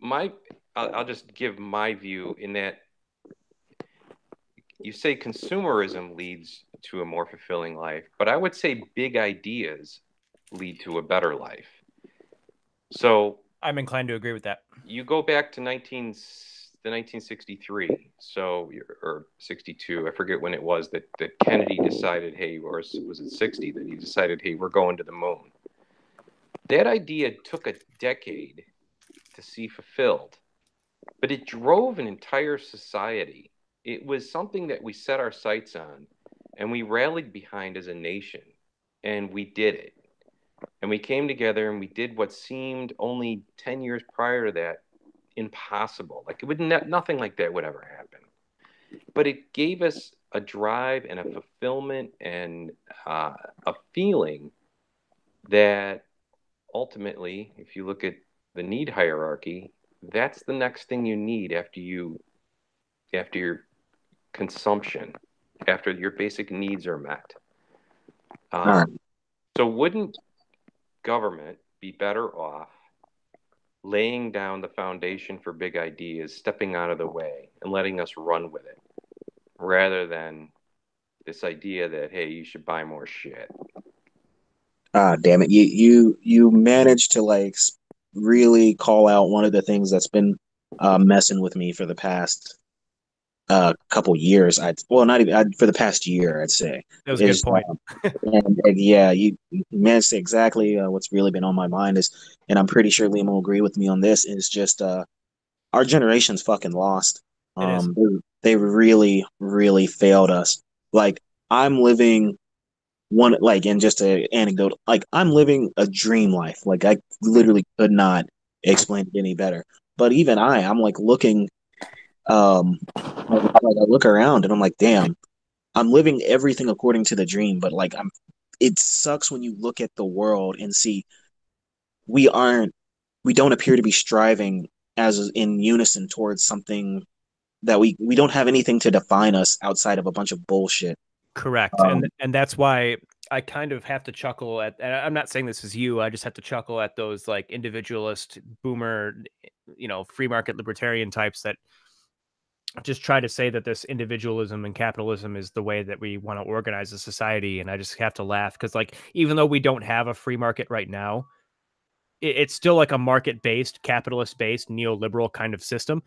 my I'll just give my view in that you say consumerism leads to a more fulfilling life, but I would say big ideas lead to a better life. So I'm inclined to agree with that. you go back to 1963, so or 62, I forget when it was that Kennedy decided, hey, or was it 60 that he decided, hey, we're going to the moon. That idea took a decade to see fulfilled, but it drove an entire society. It was something that we set our sights on and we rallied behind as a nation, and we did it. And we came together and we did what seemed only 10 years prior to that impossible. Like it would nothing like that would ever happen. But it gave us a drive and a fulfillment and a feeling that ultimately, if you look at the need hierarchy, that's the next thing you need after your consumption, after your basic needs are met. All right. So wouldn't government be better off laying down the foundation for big ideas, stepping out of the way and letting us run with it, rather than this idea that, hey, you should buy more shit? Ah, damn it. You managed to like really call out one of the things that's been messing with me for the past couple years. Not even for the past year, I'd say That was a good is point. and yeah, you managed to exactly what's really been on my mind is, and I'm pretty sure Liam will agree with me on this, is just our generation's fucking lost. It is. They really, really failed us. Like I'm living one, like, in just a anecdote, like I'm living a dream life. Like I literally could not explain it any better. But even I'm like looking, like I look around and I'm like, damn, I'm living everything according to the dream. But like it sucks when you look at the world and see we aren't, we don't appear to be striving as in unison towards something that we don't have anything to define us outside of a bunch of bullshit. Correct. And that's why I kind of have to chuckle at, and I'm not saying this is you, I just have to chuckle at those like individualist boomer, you know, free market libertarian types that just try to say that this individualism and capitalism is the way that we want to organize a society, and I just have to laugh because, like, even though we don't have a free market right now, it's still like a market-based, capitalist-based, neoliberal kind of system,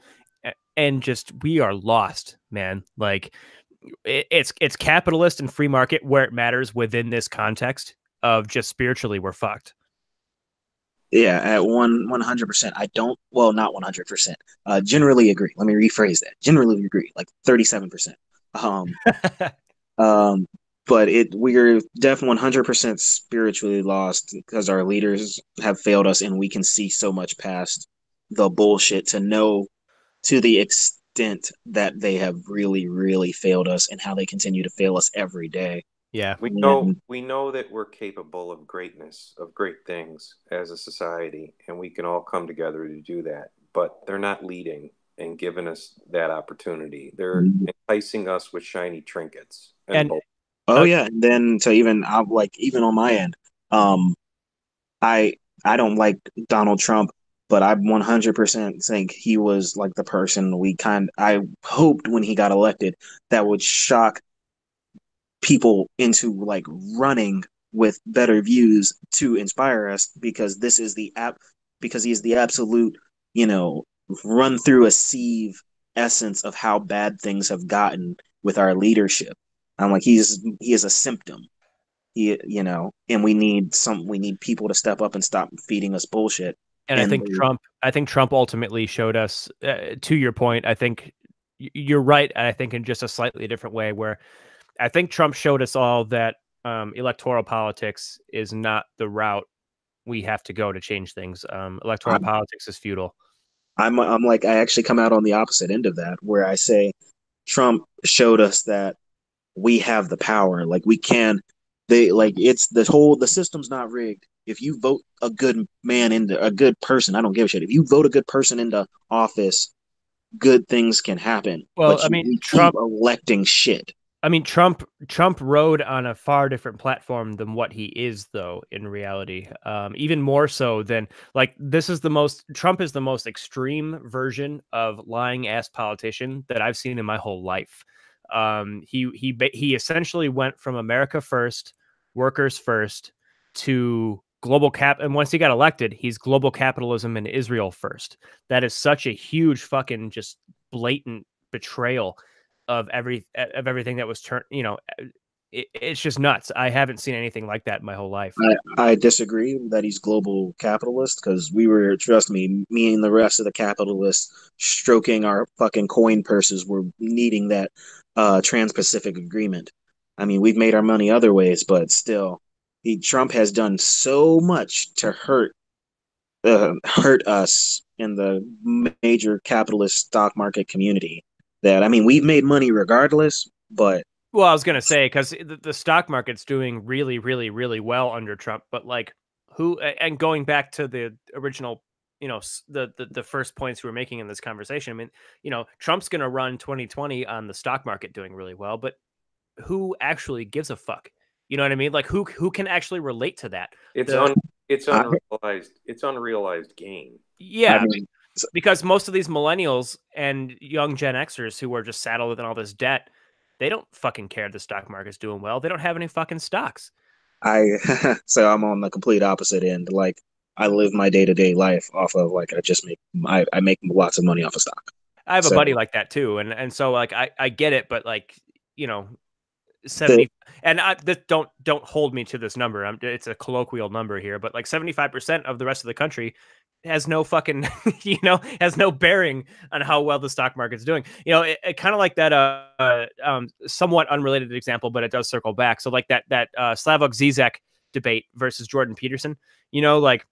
and just we are lost, man. Like, it's capitalist and free market where it matters within this context of just spiritually we're fucked. Yeah, at 100%. I don't, well, not 100%. Generally agree. Let me rephrase that. Generally agree, like 37%. Um, um, but we're definitely 100% spiritually lost because our leaders have failed us, and we can see so much past the bullshit to know to the extent that they have really, really failed us and how they continue to fail us every day. Yeah. And We know that we're capable of greatness, of great things as a society, and we can all come together to do that. But they're not leading and giving us that opportunity. They're enticing us with shiny trinkets and And hope. oh uh, yeah, and then to even I'm like even on my end, um, I I don't like Donald Trump, but I 100% think he was like the person I hoped when he got elected that would shock people into like running with better views to inspire us because this is the app because he is the absolute, you know, run through a sieve essence of how bad things have gotten with our leadership. I'm like he is a symptom. And we need people to step up and stop feeding us bullshit. and And I think Trump ultimately showed us, to your point, I think you're right. I think in just a slightly different way, where I think Trump showed us all that electoral politics is not the route we have to go to change things. Electoral I'm politics is futile. I'm like I actually come out on the opposite end of that where I say Trump showed us that we have the power. Like we can they like it's the system's not rigged. If you vote a good man into a good person, I don't give a shit. If you vote a good person into office, good things can happen. Well, But we keep electing shit. Trump rode on a far different platform than what he is, though. In reality, even more so than like this is the most Trump is the most extreme version of lying ass politician that I've seen in my whole life. He essentially went from America first, workers first, to global cap, and once he got elected, he's global capitalism and Israel first. That is such a huge fucking just blatant betrayal of everything that was turned. It's just nuts. I haven't seen anything like that in my whole life. I disagree that he's global capitalist because trust me and the rest of the capitalists stroking our fucking coin purses were needing that Trans-Pacific Agreement. I mean, we've made our money other ways, but still, Trump has done so much to hurt us in the major capitalist stock market community that I mean, we've made money regardless, but Well, I was gonna say because the stock market's doing really, really, really well under Trump, but like who and going back to the original, the first points we were making in this conversation. I mean, Trump's gonna run 2020 on the stock market doing really well, but who actually gives a fuck? You know what I mean? Like who can actually relate to that? It's The un it's I, unrealized. It's unrealized gain. I Yeah, mean, because most of these millennials and young Gen Xers who are just saddled with all this debt, they don't fucking care the stock market's doing well. They don't have any fucking stocks. I so I'm on the complete opposite end. Like I live my day to day life off of like I make lots of money off of stock. I have a So buddy like that too, and so like I get it, but like you know 70 the and don't hold me to this number. It's a colloquial number here, but like 75% of the rest of the country has no fucking has no bearing on how well the stock market's doing. It kind of like that somewhat unrelated example, but it does circle back. So like that Slavoj Zizek debate versus Jordan Peterson, like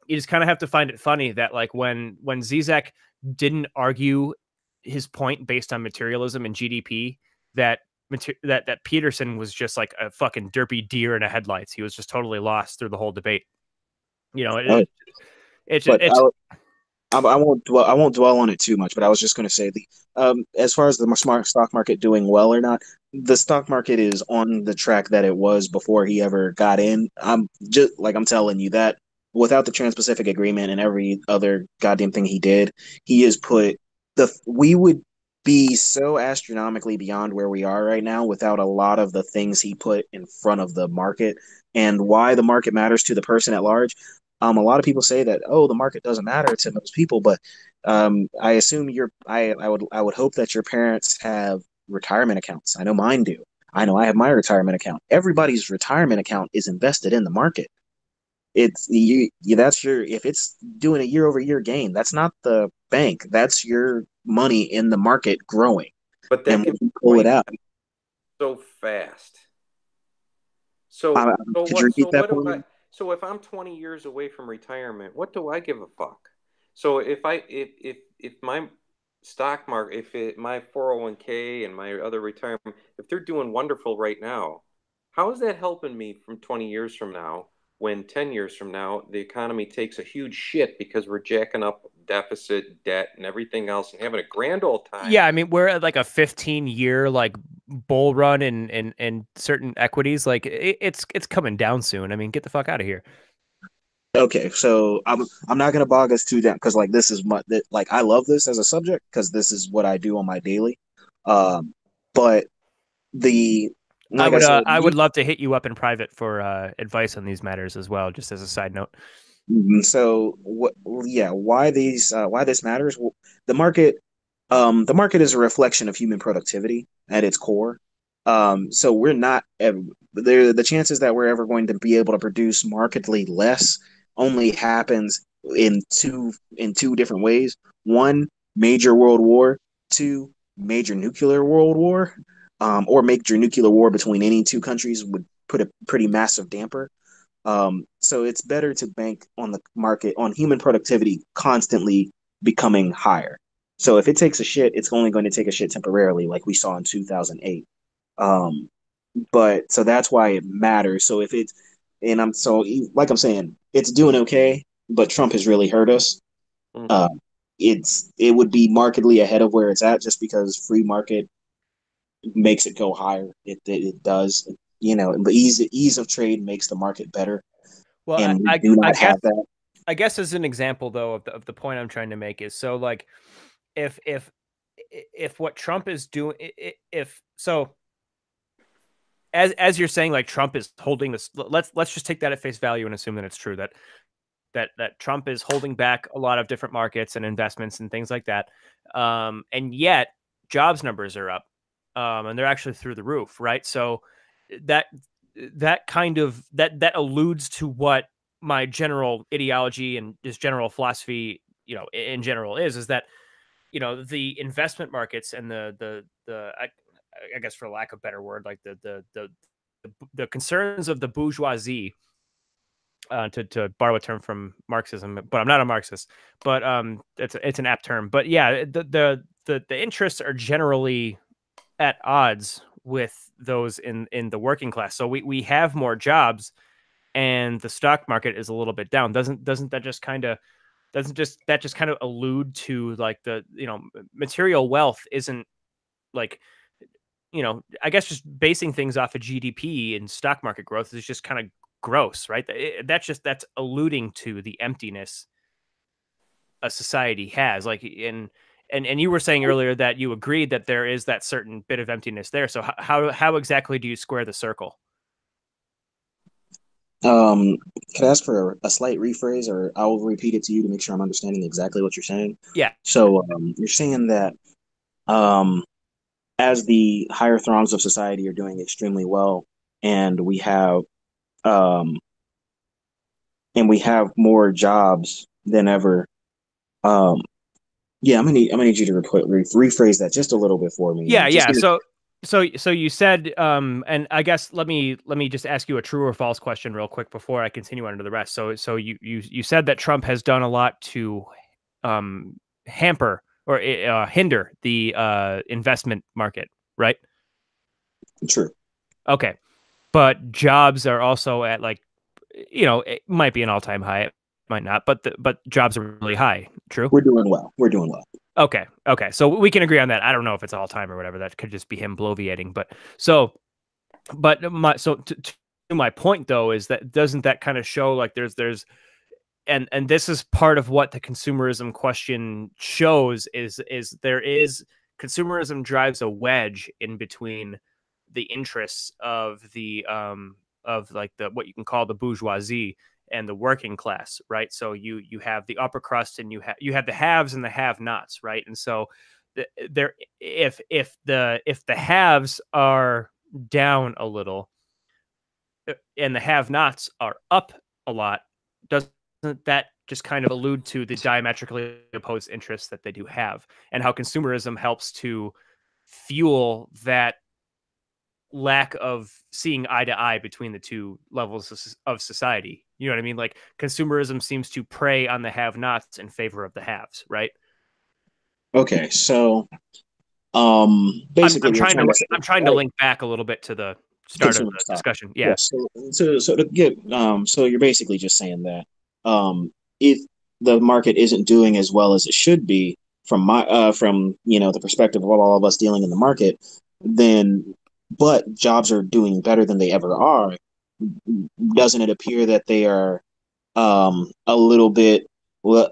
you just kind of have to find it funny that like when Zizek didn't argue his point based on materialism and GDP, that that Peterson was just like a fucking derpy deer in a headlights. He was just totally lost through the whole debate. You know, uh, but it's I won't dwell on it too much. But I was just going to say the as far as the smart stock market doing well or not, the stock market is on the track that it was before he ever got in. I'm telling you that without the Trans-Pacific Agreement and every other goddamn thing he did, he has put the we would be so astronomically beyond where we are right now without a lot of the things he put in front of the market and why the market matters to the person at large. A lot of people say that, oh, the market doesn't matter to most people, but I assume I would hope that your parents have retirement accounts. I know mine do. I know I have my retirement account. Everybody's retirement account is invested in the market. It's that's your, if it's doing a year over year gain, that's not the bank. That's your money in the market growing. But And that when can you pull it wipe out, so fast. uh, could you So repeat that what for do I me? so if I'm 20 years away from retirement, what do I give a fuck? So if my stock market, my 401k and my other retirement, if they're doing wonderful right now, how is that helping me from 20 years from now when 10 years from now the economy takes a huge shit because we're jacking up deficit, debt, and everything else and having a grand old time? Yeah, I mean, we're at like a 15-year like bull run in certain equities. Like it's coming down soon. I mean, get the fuck out of here. Okay, so I'm not gonna bog us too down because like this is my that like I love this as a subject because this is what I do on my daily. Um, but the like I said, I would love to hit you up in private for advice on these matters as well, just as a side note. so what? Yeah, why this matters? Well, the market, the market is a reflection of human productivity at its core. So we're not there. The chances that we're ever going to be able to produce markedly less only happens in two different ways. One, major world war. Two, major nuclear world war. Or major nuclear war between any two countries would put a pretty massive damper. So it's better to bank on the market, on human productivity constantly becoming higher. So if it takes a shit, it's only going to take a shit temporarily, like we saw in 2008. Um, but so that's why it matters. So if it's, and I'm so like I'm saying, it's doing okay, but Trump has really hurt us. Uh, Hmm. it would be markedly ahead of where it's at just because free market makes it go higher. It does. You know, the ease of trade makes the market better, Well, and we do I not guess have that. as an example though of the point I'm trying to make is so like if if if what Trump is doing if so as you're saying like Trump is holding this, let's just take that at face value and assume that it's true that Trump is holding back a lot of different markets and investments and things like that. And yet jobs numbers are up. And they're actually through the roof, right? So that kind of that alludes to what my general ideology and just general philosophy, in general is that, the investment markets and I guess for lack of a better word, like the concerns of the bourgeoisie, to borrow a term from Marxism, but I'm not a Marxist. But it's an apt term. But yeah, the interests are generally at odds with those in the working class. So we have more jobs, and the stock market is a little bit down. Doesn't that just kind of doesn't just that just kind of allude to like the material wealth isn't like, I guess just basing things off of GDP and stock market growth is just kind of gross, right? That's alluding to the emptiness a society has. Like, and you were saying earlier that you agreed that there is that certain bit of emptiness there. So how exactly do you square the circle? Um, could I ask for a slight rephrase, or I'll repeat it to you to make sure I'm understanding exactly what you're saying? Yeah. So, you're saying that um, as the higher throngs of society are doing extremely well, and um, we have more jobs than ever. Um, yeah, I'm gonna need you to rephrase that just a little bit for me, Yeah, and just yeah. give it. So you said, and I guess let me just ask you a true or false question real quick before I continue on to the rest. So you said that Trump has done a lot to hamper or hinder the investment market, right? True. Okay, but jobs are also at like, it might be an all time high, it might not, but jobs are really high. True. We're doing well. We're doing well. Okay. Okay. So we can agree on that. I don't know if it's all time or whatever. That could just be him bloviating. But so, to my point though is that doesn't that kind of show like and this is part of what the consumerism question shows is there is consumerism drives a wedge in between the interests of like the what you can call the bourgeoisie and the working class, right? So you have the upper crust and you have the haves and the have-nots, right? And so there if the haves are down a little and the have-nots are up a lot, doesn't that just kind of allude to the diametrically opposed interests that they do have, and how consumerism helps to fuel that lack of seeing eye to eye between the two levels of society? You know what I mean? Like consumerism seems to prey on the have-nots in favor of the haves, right? Okay, so I'm, basically I'm we're trying trying to to say, I'm trying to right, link back a little bit to the start of consumer the stuff. discussion. Yeah, Yes. So to get so you're basically just saying that if the market isn't doing as well as it should be from from the perspective of all of us dealing in the market, then but jobs are doing better than they ever are, doesn't it appear that they are a little bit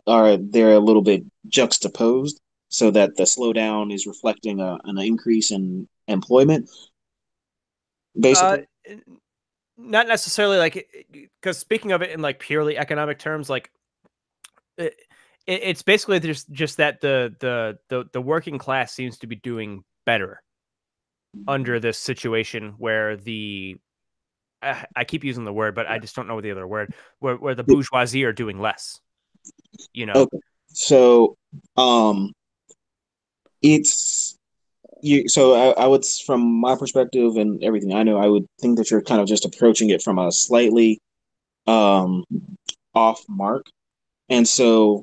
are they're a little bit juxtaposed so that the slowdown is reflecting an increase in employment, uh, basically? not necessarily like because speaking of it in like purely economic terms, like it, it's basically just that the working class seems to be doing better under this situation where the I keep using the word, but I just don't know the other word. Where the bourgeoisie are doing less. You know. Okay. So, um, it's you. So I would, from my perspective and everything I know, I would think that you're kind of just approaching it from a slightly um off mark. And so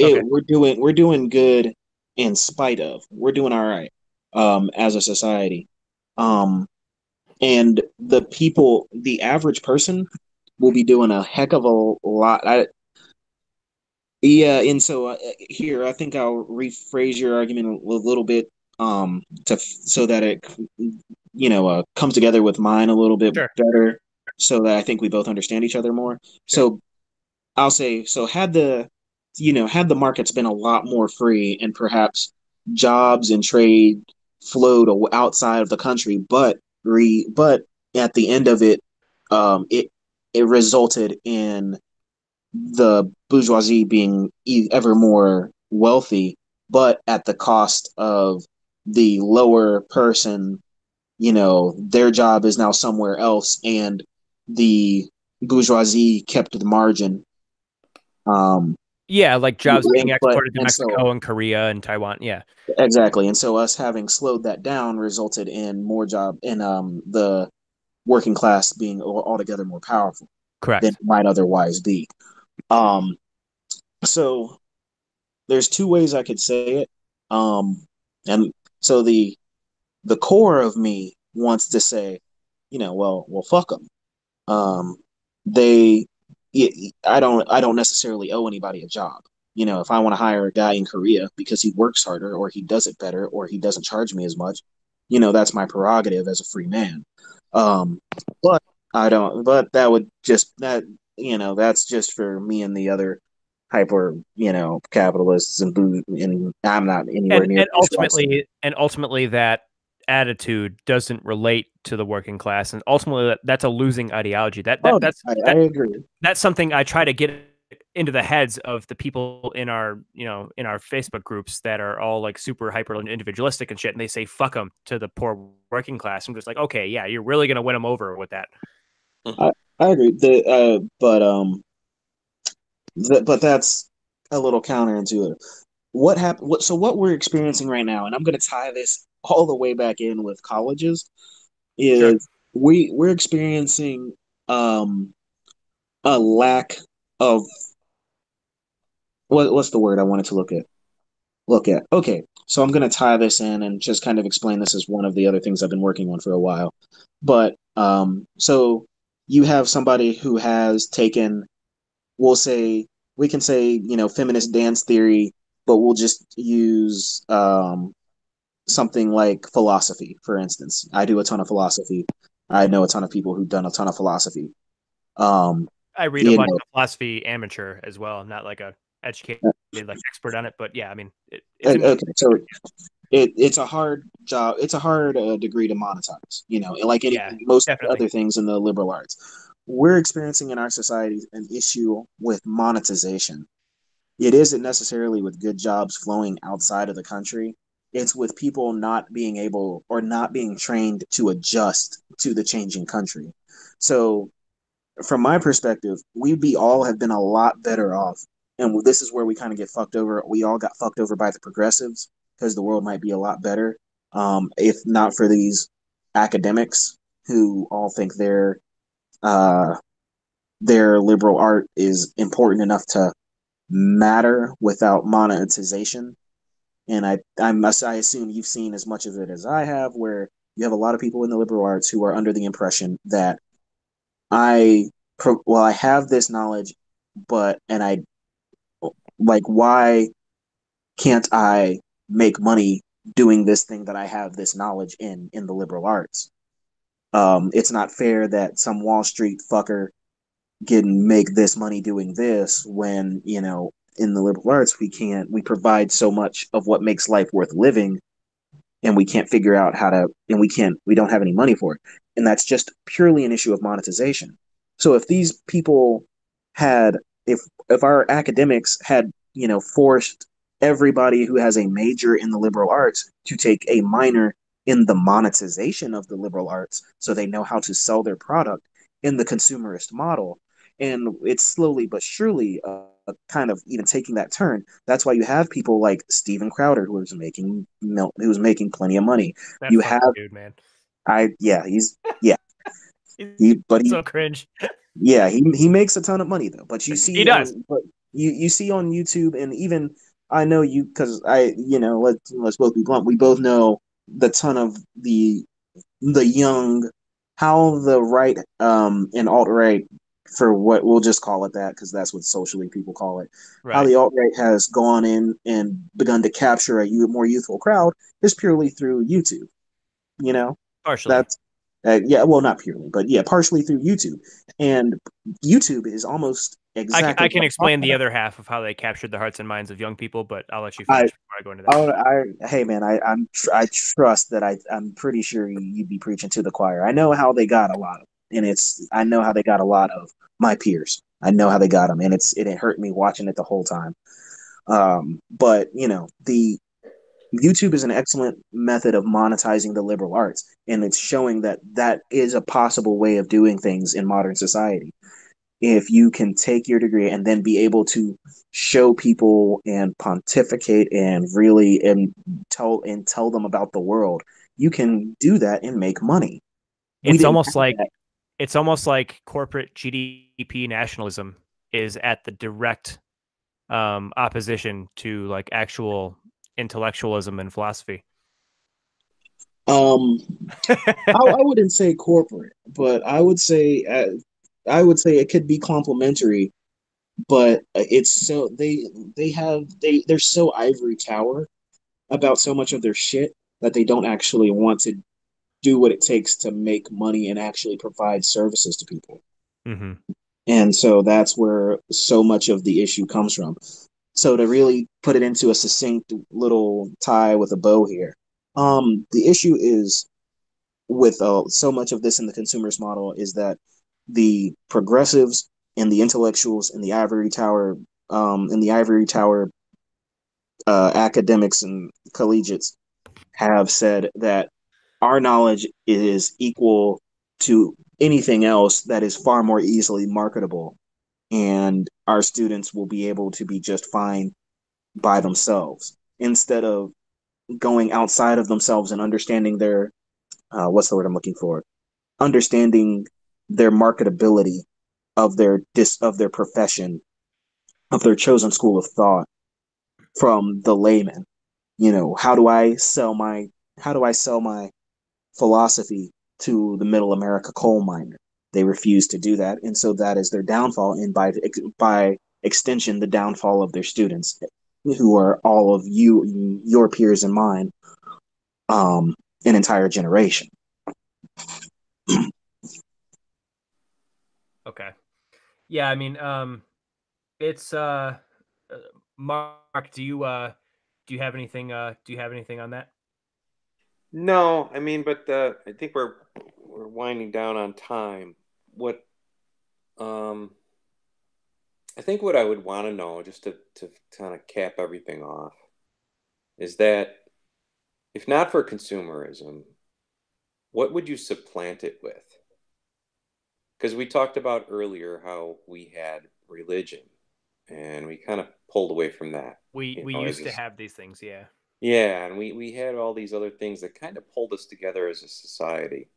Okay. we're doing good in spite of. We're doing all right as a society. Um, and the average person will be doing a heck of a lot. Yeah, and so here I think I'll rephrase your argument a little bit, to so that it comes together with mine a little bit Sure. better, so that I think we both understand each other more. Sure. So I'll say, so had the markets been a lot more free and perhaps jobs and trade flowed outside of the country, but at the end of it, it resulted in the bourgeoisie being ever more wealthy, but at the cost of the lower person. Their job is now somewhere else, and the bourgeoisie kept the margin. Um, Yeah, like jobs being but exported to and so Mexico and Korea and Taiwan. Yeah. exactly, and so us having slowed that down resulted in more job in the working class being altogether more powerful than it Correct. might otherwise be. Um, so there's two ways I could say it. And so the core of me wants to say, well, fuck them. Um, they, I don't necessarily owe anybody a job. If I want to hire a guy in Korea because he works harder or he does it better or he doesn't charge me as much, that's my prerogative as a free man. Um, but I don't. But that's just for me and the other hyper, capitalists and I'm not anywhere and near and bourgeoisie. ultimately that attitude doesn't relate to the working class, and ultimately that's a losing ideology. That that Oh, that's I that agree. that's something I try to get into the heads of the people in our in our Facebook groups that are all like super hyper individualistic and shit, and they say fuck them to the poor working class. I'm just like, okay, yeah, you're really gonna win them over with that. I, I agree. But that's a little counterintuitive. What happened? What we're experiencing right now, and I'm going to tie this all the way back in with colleges, Sure. is we're experiencing um a lack of what's the word I wanted to look at. Okay, so I'm going to tie this in and just kind of explain this as one of the other things I've been working on for a while. But so you have somebody who has taken, we'll say, we can say, feminist dance theory, but we'll just use something like philosophy, for instance. I do a ton of philosophy. I know a ton of people who've done a ton of philosophy. Um, I read a you bunch know, of philosophy amateur as well. I'm not like a educated like expert on it, but yeah, I mean, it's okay, important. so it's a hard job. It's a hard degree to monetize. You know, like Yeah, anything, most definitely. other things in the liberal arts. We're experiencing in our society an issue with monetization. It isn't necessarily with good jobs flowing outside of the country. It's with people not being able or not being trained to adjust to the changing country. So from my perspective, we be all have been a lot better off. And this is where we kind of get fucked over. We all got fucked over by the progressives because the world might be a lot better if not for these academics who all think uh, their liberal art is important enough to matter without monetization. And I assume you've seen as much of it as I have, where you have a lot of people in the liberal arts who are under the impression that I well, I have this knowledge, but and I like why can't I make money doing this thing that I have this knowledge in the liberal arts? It's not fair that some Wall Street fucker can make this money doing this when in the liberal arts we provide so much of what makes life worth living and we can't figure out how to and we don't have any money for it, and that's just purely an issue of monetization. So if these people had if our academics had forced everybody who has a major in the liberal arts to take a minor in the monetization of the liberal arts so they know how to sell their product in the consumerist model, and it's slowly but surely kind of even taking that turn. That's why you have people like Steven Crowder who was making plenty of money. That You have fucking dude, man. yeah, yeah, He's he so cringe. yeah, he makes a ton of money though. But He does. you see on YouTube, and even I know you because let's both be blunt. We both know the ton of the young how the right and alt right, for what we'll just call it that because that's what socially people call it, how Right. the alt right has gone in and begun to capture a more youthful crowd is purely through YouTube. You know, Partially. that's yeah, well, not purely, but yeah, partially through YouTube. And YouTube is almost I exactly can what I'm explain talking the about. other half of how they captured the hearts and minds of young people, but I'll let you I finish before I go into that. hey man, I trust that I'm pretty sure you'd be preaching to the choir. I know how they got a lot of, and I know how they got a lot of my peers. I know how they got them, and it hurt me watching it the whole time. But the YouTube is an excellent method of monetizing the liberal arts, and it's showing that that is a possible way of doing things in modern society. If you can take your degree and then be able to show people and pontificate and really and tell them about the world, you can do that and make money. We It's didn't almost have like that. it's almost like corporate GDP nationalism is at the direct opposition to like actual intellectualism and philosophy. Um, I wouldn't say corporate, but I would say it could be complementary. But it's so they're so ivory tower about so much of their shit that they don't actually want to do what it takes to make money and actually provide services to people. Mm-hmm. And so that's where so much of the issue comes from. So to really put it into a succinct little tie with a bow here, the issue is with so much of this in the consumerist model is that the progressives and the intellectuals in the ivory tower academics and collegiates have said that our knowledge is equal to anything else that is far more easily marketable, and our students will be able to be just fine by themselves instead of going outside of themselves and understanding their what's the word I'm looking for, understanding their marketability of their profession, of their chosen school of thought from the layman. How do I sell my philosophy to the middle America coal miner? They refuse to do that, and so that is their downfall, and by extension, the downfall of their students, who are all of your peers and mine, an entire generation. Okay. Yeah, I mean, it's uh Mark, do you have anything on that? No, I mean, but I think we're winding down on time. What um I think what I would want to know, just to kind of cap everything off, is that if not for consumerism, what would you supplant it with? Because we talked about earlier how we had religion and we kind of pulled away from that, We as used a, to have these things, yeah. yeah, and we had all these other things that kind of pulled us together as a society.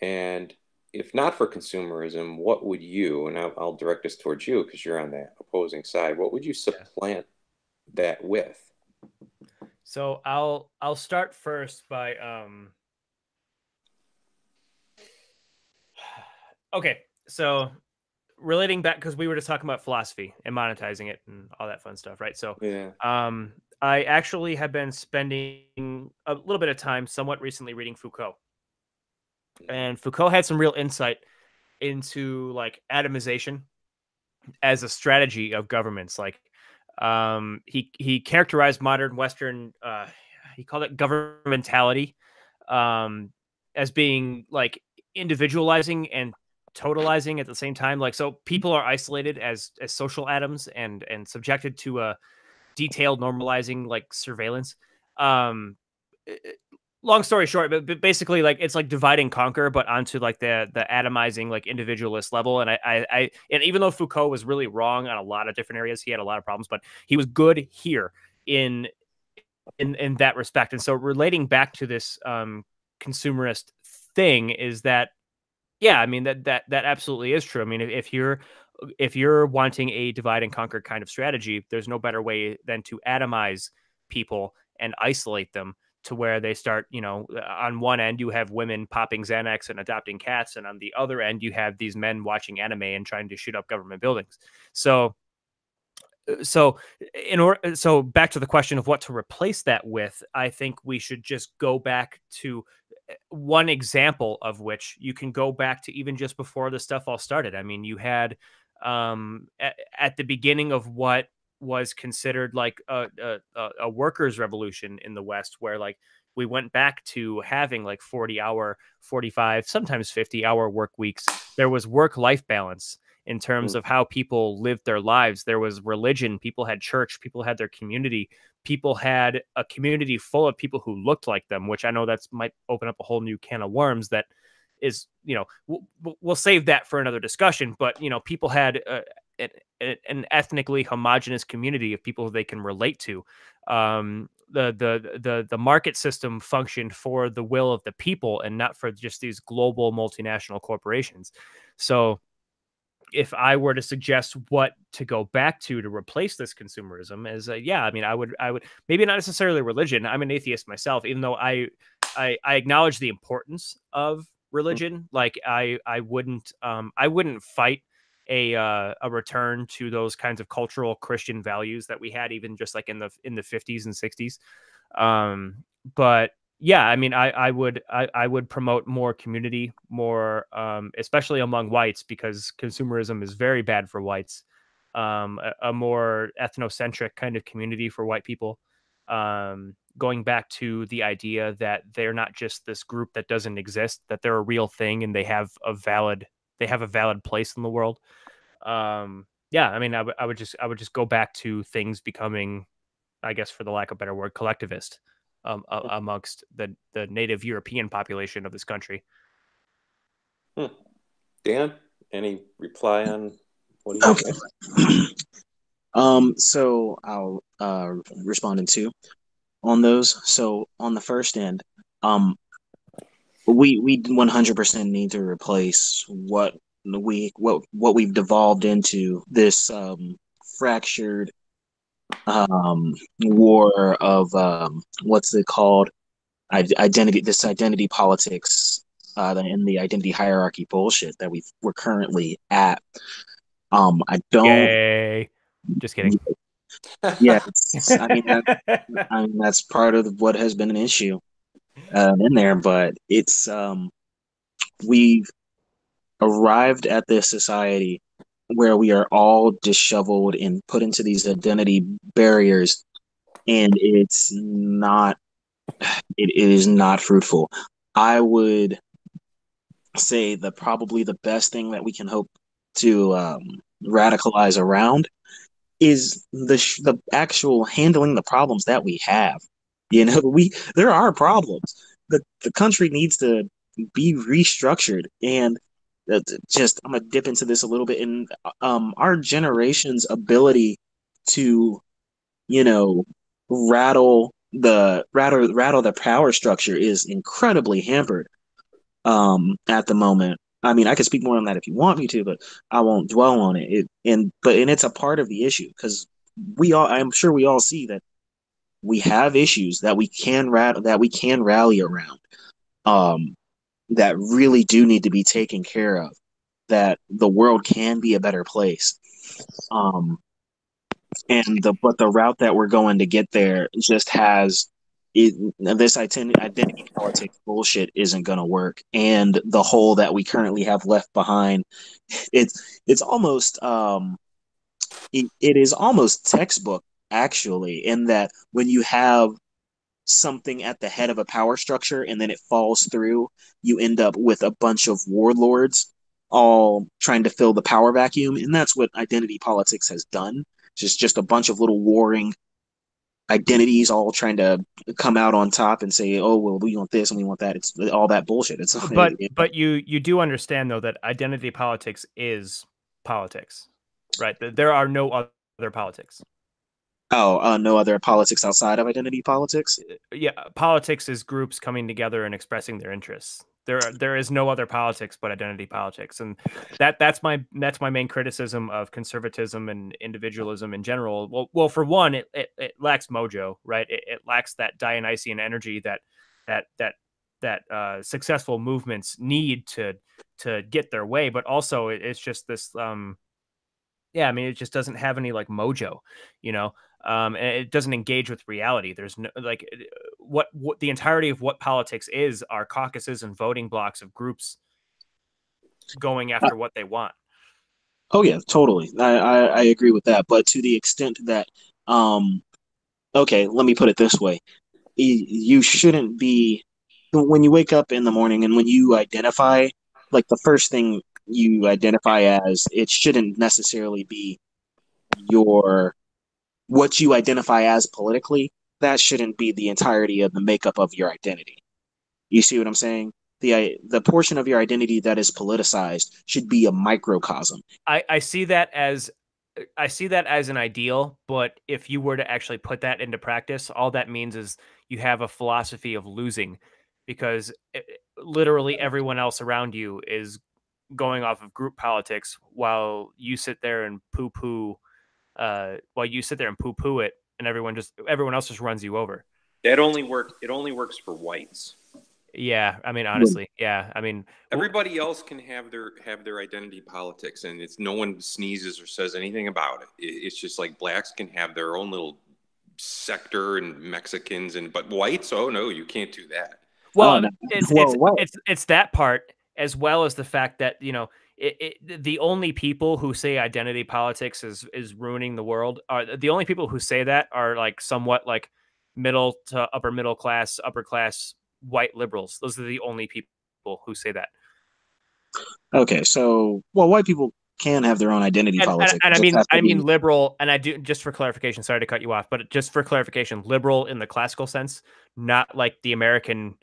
And if not for consumerism, what would you, and I'll direct this towards you because you're on that opposing side, what would you Yeah. supplant that with? So I'll start first by okay. So relating back because we were just talking about philosophy and monetizing it and all that fun stuff, right? So Yeah. I actually have been spending a little bit of time somewhat recently reading Foucault. Mhm. And Foucault had some real insight into like atomization as a strategy of governments. Like he characterized modern Western he called it governmentality um, as being like individualizing and totalizing at the same time. Like so, people are isolated as social atoms and subjected to a detailed normalizing like surveillance. Um, eh, eh, Long story short, but basically, like it's like divide and conquer, but onto like the atomizing like individualist level. And and even though Foucault was really wrong on a lot of different areas, he had a lot of problems, but he was good here in in that respect. And so relating back to this consumerist thing is that yeah, I mean that absolutely is true. I mean, if you're wanting a divide and conquer kind of strategy, there's no better way than to atomize people and isolate them to where they start, on one end you have women popping Xanax and adopting cats, and on the other end you have these men watching anime and trying to shoot up government buildings. So so back to the question of what to replace that with, I think we should just go back to one example of which you can go back to even just before the stuff all started. I mean, you had at the beginning of what was considered like a workers' revolution in the West, where like we went back to having like 40-hour, 45, sometimes 50-hour work weeks. There was work-life balance in terms Mm. of how people lived their lives. There was religion, people had church, people had their community, people had a community full of people who looked like them, which I know that's might open up a whole new can of worms that is, we'll save that for another discussion. But, people had an ethnically homogenous community of people they can relate to. The market system functioned for the will of the people and not for just these global multinational corporations. So if I were to suggest what to go back to replace this consumerism, is yeah, I mean, I would maybe not necessarily religion. I'm an atheist myself, even though I acknowledge the importance of religion. Like I wouldn't fight a return to those kinds of cultural Christian values that we had even just like in the 50s and 60s. But yeah, I mean, I would promote more community, more especially among whites, because consumerism is very bad for whites. A more ethnocentric kind of community for white people. Going back to the idea that they're not just this group that doesn't exist, that they're a real thing and they have a valid place in the world. Yeah, I mean, I would just go back to things becoming, I guess, for the lack of a better word, collectivist amongst the native European population of this country. Hmm. Dan, any reply on what he just Okay. said? So I'll respond in two on those. So on the first end, um, we 100% need to replace what we've devolved into, this fractured war of what's it called, identity politics, and the identity hierarchy bullshit that we're currently at. I don't. Yay! Just kidding. Yeah, I mean that's part of what has been an issue in there, but it's we've arrived at this society where we are all disheveled and put into these identity barriers, and it's not. it is not fruitful. I would say that probably the best thing that we can hope to radicalize around is the actual handling the problems that we have. You know, we there are problems. The country needs to be restructured, and just I'm gonna dip into this a little bit. In our generation's ability to, you know, rattle the power structure is incredibly hampered at the moment. I mean, I could speak more on that if you want me to, but I won't dwell on it. And it's a part of the issue because I'm sure we all see that we have issues that we can rally around, um, that really do need to be taken care of. That the world can be a better place. Um, and the route that we're going to get there just has it, this identity politics bullshit isn't going to work, and the hole that we currently have left behind, it's almost it is almost textbook actually, in that when you have something at the head of a power structure and then it falls through, you end up with a bunch of warlords all trying to fill the power vacuum. And that's what identity politics has done. Just a bunch of little warring identities all trying to come out on top and say, oh, well, we want this and we want that. It's all that bullshit. But you do understand though that identity politics is politics, right? There are no other politics. Oh, no other politics outside of identity politics. Yeah, politics is groups coming together and expressing their interests. There is no other politics but identity politics, and that's my main criticism of conservatism and individualism in general. Well, for one, it lacks mojo, right? It lacks that Dionysian energy that that successful movements need to get their way, but also it's just this yeah, I mean, it just doesn't have any like mojo, you know. And it doesn't engage with reality. There's no like what the entirety of what politics is are caucuses and voting blocks of groups going Uh, after what they want. oh yeah, totally. I agree with that. But to the extent that, um, okay, let me put it this way: you shouldn't be when you wake up in the morning and when you identify, like the first thing you identify as, it shouldn't necessarily be your what you identify as politically. That shouldn't be the entirety of the makeup of your identity. You see what I'm saying? The portion of your identity that is politicized should be a microcosm. I see that as I see that as an ideal, but if you were to actually put that into practice, all that means is you have a philosophy of losing because literally everyone else around you is going off of group politics while you sit there and poo poo it and everyone else just runs you over. It only works for whites. Yeah, I mean honestly, yeah. I mean Everybody else can have their identity politics, and it's no one sneezes or says anything about it. It's just like blacks can have their own little sector, and Mexicans, and but whites, oh no, you can't do that. Oh well, no. it's Well, it's what? it's that part as well as the fact that, you know, the only people who say identity politics is ruining the world are the only people who say that are like somewhat like middle to middle class, upper class white liberals. Those are the only people who say that. Okay, so well, white people can have their own identity And, and, politics. and It I just mean has to be. liberal, and I do, just for clarification, sorry to cut you off, but just for clarification, liberal in the classical sense, not like the American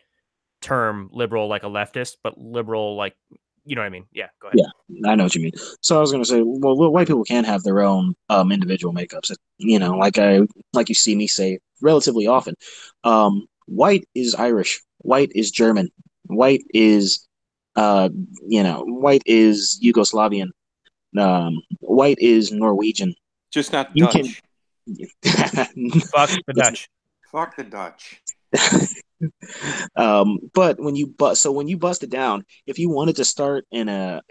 term liberal like a leftist, but liberal like, you know what I mean? Yeah, go ahead. Yeah, I know what you mean. So I was going to say, well, white people can have their own individual makeups. You know, like you see me say relatively often. White is Irish. White is German. White is, uh, white is Yugoslavian. White is Norwegian. Just not You can. Dutch. Fuck the Dutch. Fuck the Dutch. But when you bust it down, if you wanted to start an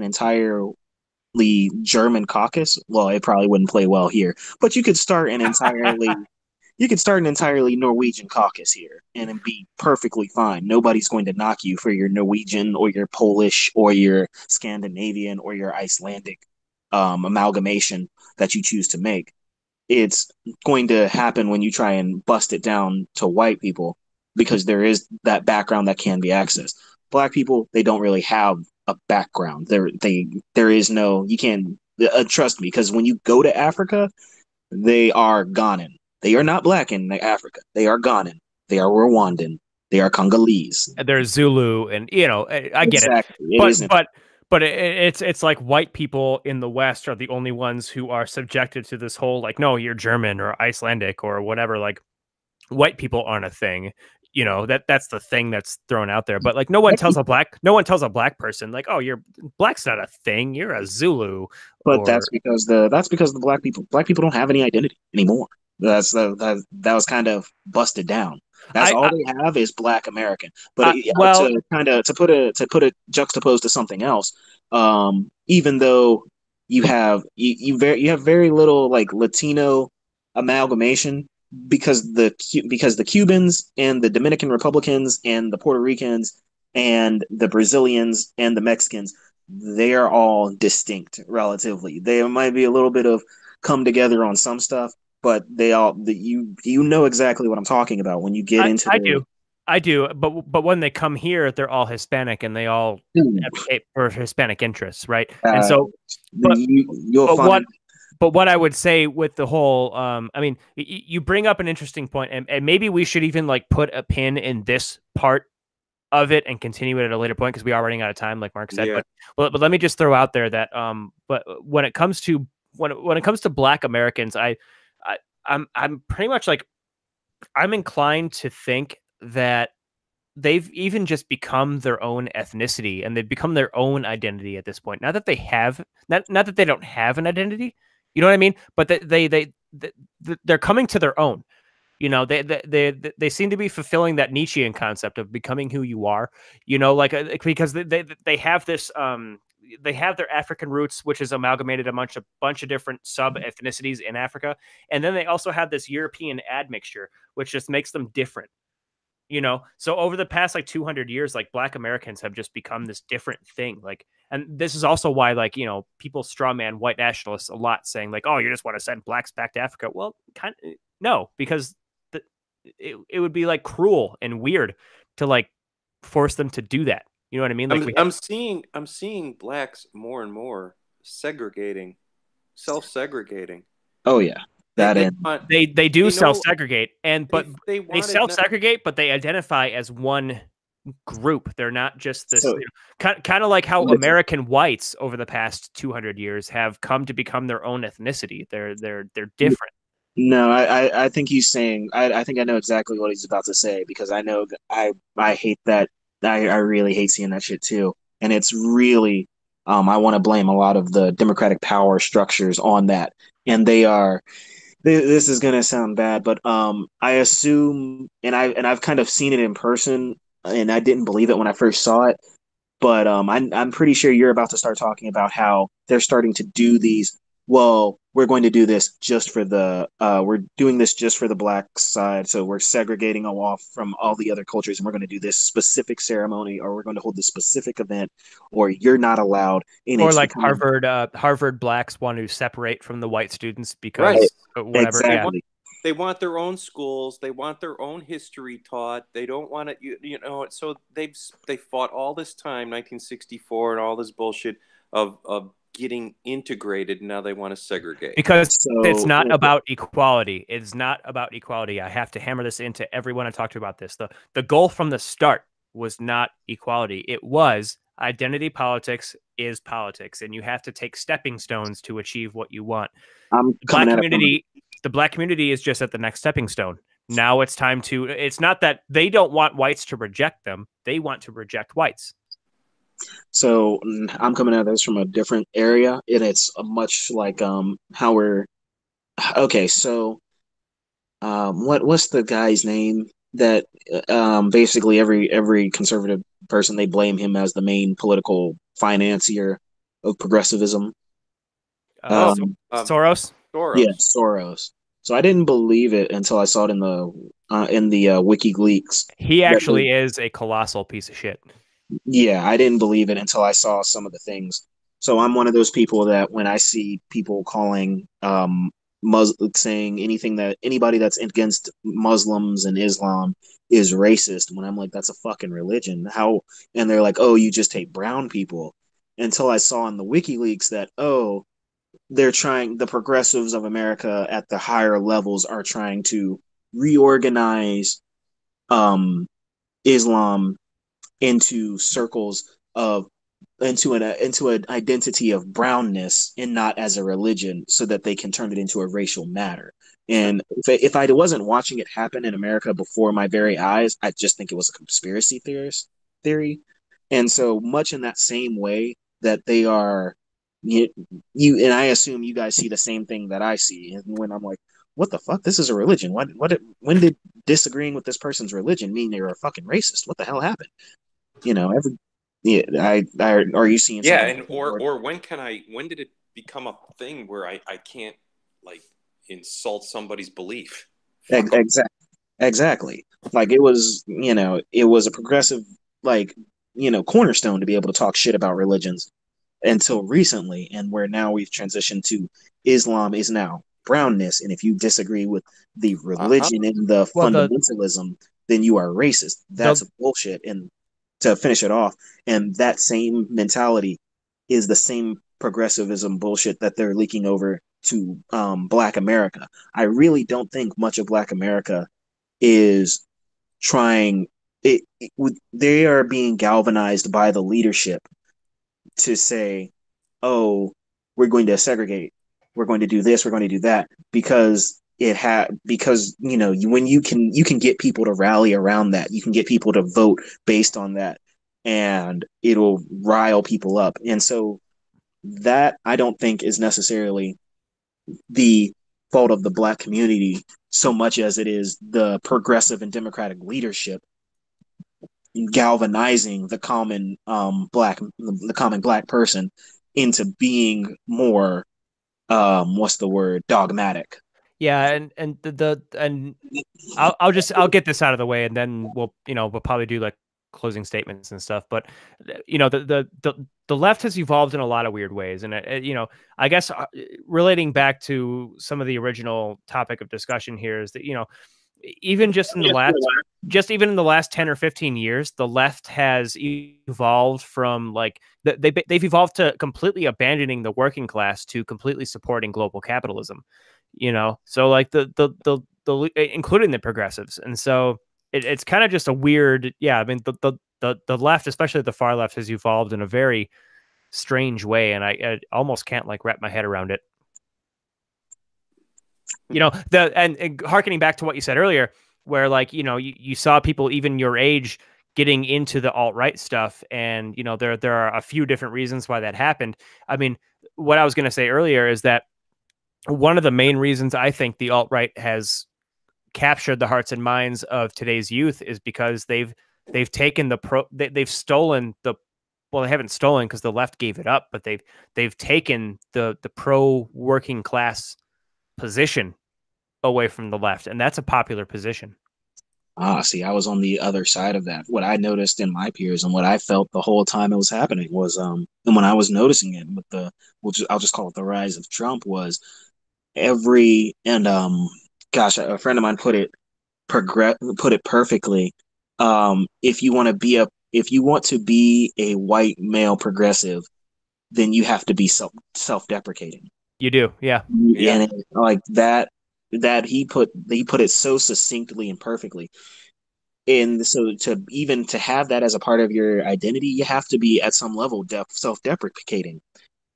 entirely German caucus, well, it probably wouldn't play well here. But you could start an entirely Norwegian caucus here and it'd be perfectly fine. Nobody's going to knock you for your Norwegian or your Polish or your Scandinavian or your Icelandic amalgamation that you choose to make. it's going to happen when you try and bust it down to white people because there is that background that can be accessed. Black people, they don't really have a background. There is no, you can't trust me, because when you go to Africa, they are Ghanan. They are not black in Africa. They are Ghanan. They are Rwandan. They are Congolese. There's Zulu, and I get it, Exactly. It but isn't. it's like white people in the West are the only ones who are subjected to this whole like, no, you're German or Icelandic or whatever. Like, white people aren't a thing. That's the thing that's thrown out there. But like, no one tells a black person like, oh, you're black's not a thing. You're a Zulu. But Or that's because the black people don't have any identity anymore. That was kind of busted down. That's I, all I, they have is Black American. But well, to put it juxtaposed to something else, even though you have very little like Latino amalgamation, because the Cubans and the Dominican Republicans and the Puerto Ricans and the Brazilians and the Mexicans, they are all distinct relatively. There might be a little bit of come together on some stuff, but you know exactly what I'm talking about when you get into I the. do. I do, but when they come here, they're all Hispanic and they all advocate for Hispanic interests, right? And so, but You'll but what find. but what I would say with the whole, I mean, you bring up an interesting point, and maybe we should even like put a pin in this part of it and continue it at a later point because we are running out of time, like Mark said. Yeah. But let me just throw out there that but when it comes to Black Americans, I'm pretty much like, I'm inclined to think that they've even just become their own ethnicity and they've become their own identity at this point. Not that they have, not that they don't have an identity, you know what I mean? But they're coming to their own. They seem to be fulfilling that Nietzschean concept of becoming who you are. Because they have this they have their African roots, which is amalgamated a bunch of different sub ethnicities in Africa, and then they also have this European admixture, which just makes them different. So over the past like 200 years, like Black Americans have just become this different thing. Like, and this is also why, like, people strawman white nationalists a lot, saying like, oh, you just want to send blacks back to Africa. Well, kind of no, because it would be like cruel and weird to like force them to do that. You know what I mean? Like I'm seeing blacks more and more segregating, self-segregating. Oh yeah, They that they end. want they do they self know segregate, and but they they want it self not. segregate, but they identify as one group. They're not just this, So kind of like how listen, American whites over the past 200 years have come to become their own ethnicity. They're different. no, I think he's saying, I think I know exactly what he's about to say, because I know I hate that. I really hate seeing that shit too. And it's really, I want to blame a lot of the democratic power structures on that. And this is gonna sound bad, but I assume, and I've kind of seen it in person, and I didn't believe it when I first saw it, but I'm pretty sure you're about to start talking about how they're starting to do these. Well, we're going to do this just for we're doing this just for the black side, so we're segregating them off from all the other cultures, and we're going to do this specific ceremony, or we're going to hold this specific event, or you're not allowed, and Or it's like becoming. Harvard blacks want to separate from the white students Right. because whatever. They Yeah. want Exactly. they want their own schools. They want their own history taught. They don't want it. So they fought all this time, 1964, and all this bullshit of getting integrated. Now they want to segregate. Because it's So not about equality. It's not about equality. I have to hammer this into everyone I talked to about this. The goal from the start was not equality. It was identity politics is politics, and you have to take stepping stones to achieve what you want. I'm The coming black at it from. community, the black community is just at the next stepping stone. Now it's time to, it's not that they don't want whites to reject them. They want to reject whites. So I'm coming at this from a different area, and it's a much like how we're okay. So what's the guy's name that basically every conservative person, they blame him as the main political financier of progressivism. Oh, Um, Soros. yeah, Soros. Soros. So I didn't believe it until I saw it in the WikiLeaks. He That they, actually is a colossal piece of shit. yeah, I didn't believe it until I saw some of the things. So I'm one of those people that when I see people calling saying anything that anybody that's against Muslims and Islam is racist. When I'm like, that's a fucking religion. How? And they're like, oh, you just hate brown people. Until I saw in the WikiLeaks that, oh, they're trying, the progressives of America at the higher levels are trying to reorganize Islam into circles of into an identity of brownness and not as a religion, so that they can turn it into a racial matter. And if I wasn't watching it happen in America before my very eyes, I just think it was a conspiracy theory. And so much in that same way that they are, you, you and I assume you guys see the same thing that I see. And when I'm like, what the fuck? This is a religion. When did disagreeing with this person's religion mean they were a fucking racist? What the hell happened? Every yeah, are you seeing Yeah, something? and or when did it become a thing where I can't like insult somebody's belief? Fuck 'em. Exactly, exactly. Like it was a progressive, like, cornerstone to be able to talk shit about religions until recently, and where now we've transitioned to Islam is now brownness, and if you disagree with the Uh-huh. religion and the Well, fundamentalism, then you are racist. the That's bullshit. And to finish it off, and that same mentality is the same progressivism bullshit that they're leaking over to Black America. I really don't think much of Black America is trying. They are being galvanized by the leadership to say, oh, we're going to segregate, we're going to do this, we're going to do that, because when you can get people to rally around that, you can get people to vote based on that, and it'll rile people up. And so that, I don't think, is necessarily the fault of the Black community so much as it is the progressive and democratic leadership galvanizing the common black person into being more, what's the word, dogmatic. yeah, and and I'll get this out of the way, and then we'll probably do like closing statements and stuff. But the left has evolved in a lot of weird ways, and I guess relating back to some of the original topic of discussion here is that even even in the last 10 or 15 years, the left has evolved from like they've evolved to completely abandoning the working class to completely supporting global capitalism. So like the including the progressives. And so it's kind of just a weird, yeah, I mean the left, especially the far left, has evolved in a very strange way, and I almost can't like wrap my head around it. And harkening back to what you said earlier, where like you saw people even your age getting into the alt-right stuff, and there are a few different reasons why that happened. I mean, what I was going to say earlier is that one of the main reasons I think the alt-right has captured the hearts and minds of today's youth is because they've taken they've stolen the, well, they haven't stolen because the left gave it up, but they've taken the pro working class position away from the left, and that's a popular position. See, I was on the other side of that. What I noticed in my peers and what I felt the whole time it was happening was, and when I was noticing it with I'll just call it the rise of Trump, was every and gosh, a friend of mine put it perfectly. If you want to be a white male progressive, then you have to be self-deprecating. You do, yeah. Yeah. And like that he put it so succinctly and perfectly. And so to have that as a part of your identity, you have to be at some level self-deprecating.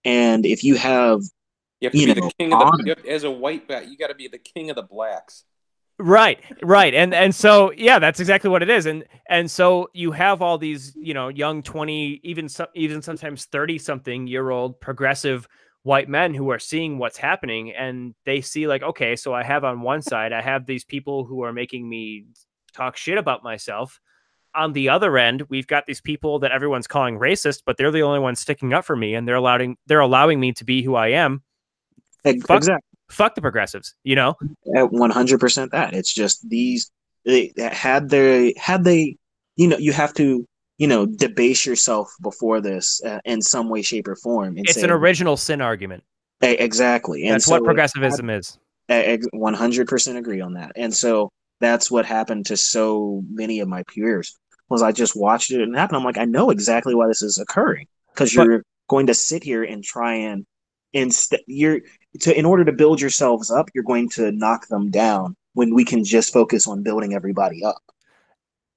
And if you have, You have to be the king of honor, as a white bat, you got to be the king of the blacks. Right. And so yeah, that's exactly what it is. And so you have all these, young 20, even sometimes 30 something year old progressive white men who are seeing what's happening, and they see like, okay, so I have on one side, I have these people who are making me talk shit about myself. On the other end, we've got these people that everyone's calling racist, but they're the only ones sticking up for me, and they're allowing me to be who I am. Fuck exactly, fuck the progressives, at 100% that. It's just had they, you have to, debase yourself before this, in some way, shape, or form, and It's say an original sin argument. exactly. And That's what so progressivism is. 100% agree on that. And so that's what happened to so many of my peers was I just watched it and happen. I'm like, I know exactly why this is occurring because But you're going to sit here and try and instead you're to in order to build yourselves up, you're going to knock them down when we can just focus on building everybody up.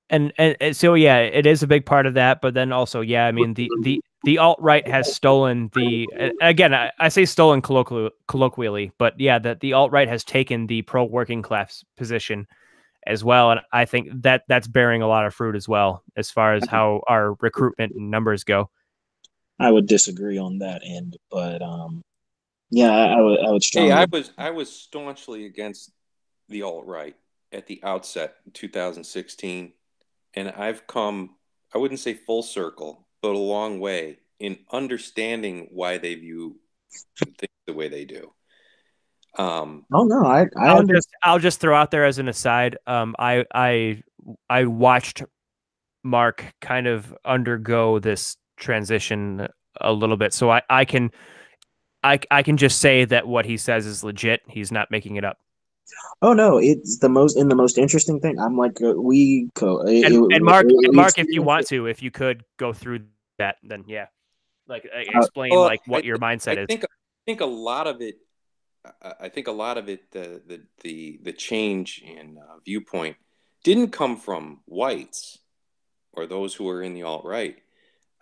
and so yeah, it is a big part of that. But then also, yeah, I mean the alt right has stolen the again. I say stolen colloquially, but yeah, that the alt right has taken the pro working class position as well, and I think that that's bearing a lot of fruit as well as far as how our recruitment and numbers go. I would disagree on that end, but yeah, I would Hey, strongly. I was staunchly against the alt-right at the outset in 2016, and I've come, I wouldn't say full circle, but a long way in understanding why they view things the way they do. Oh no, I understand. I'll just throw out there as an aside. I watched Mark kind of undergo this transition a little bit, so I can just say that what he says is legit. He's not making it up. Oh no, it's the most interesting thing. I'm like And we Mark, if you experienced want it. to, if you could go through that, then yeah, like Uh, explain well, like what your mindset is. I think a lot of it, I think a lot of it, the change in viewpoint didn't come from whites or those who are in the alt-right.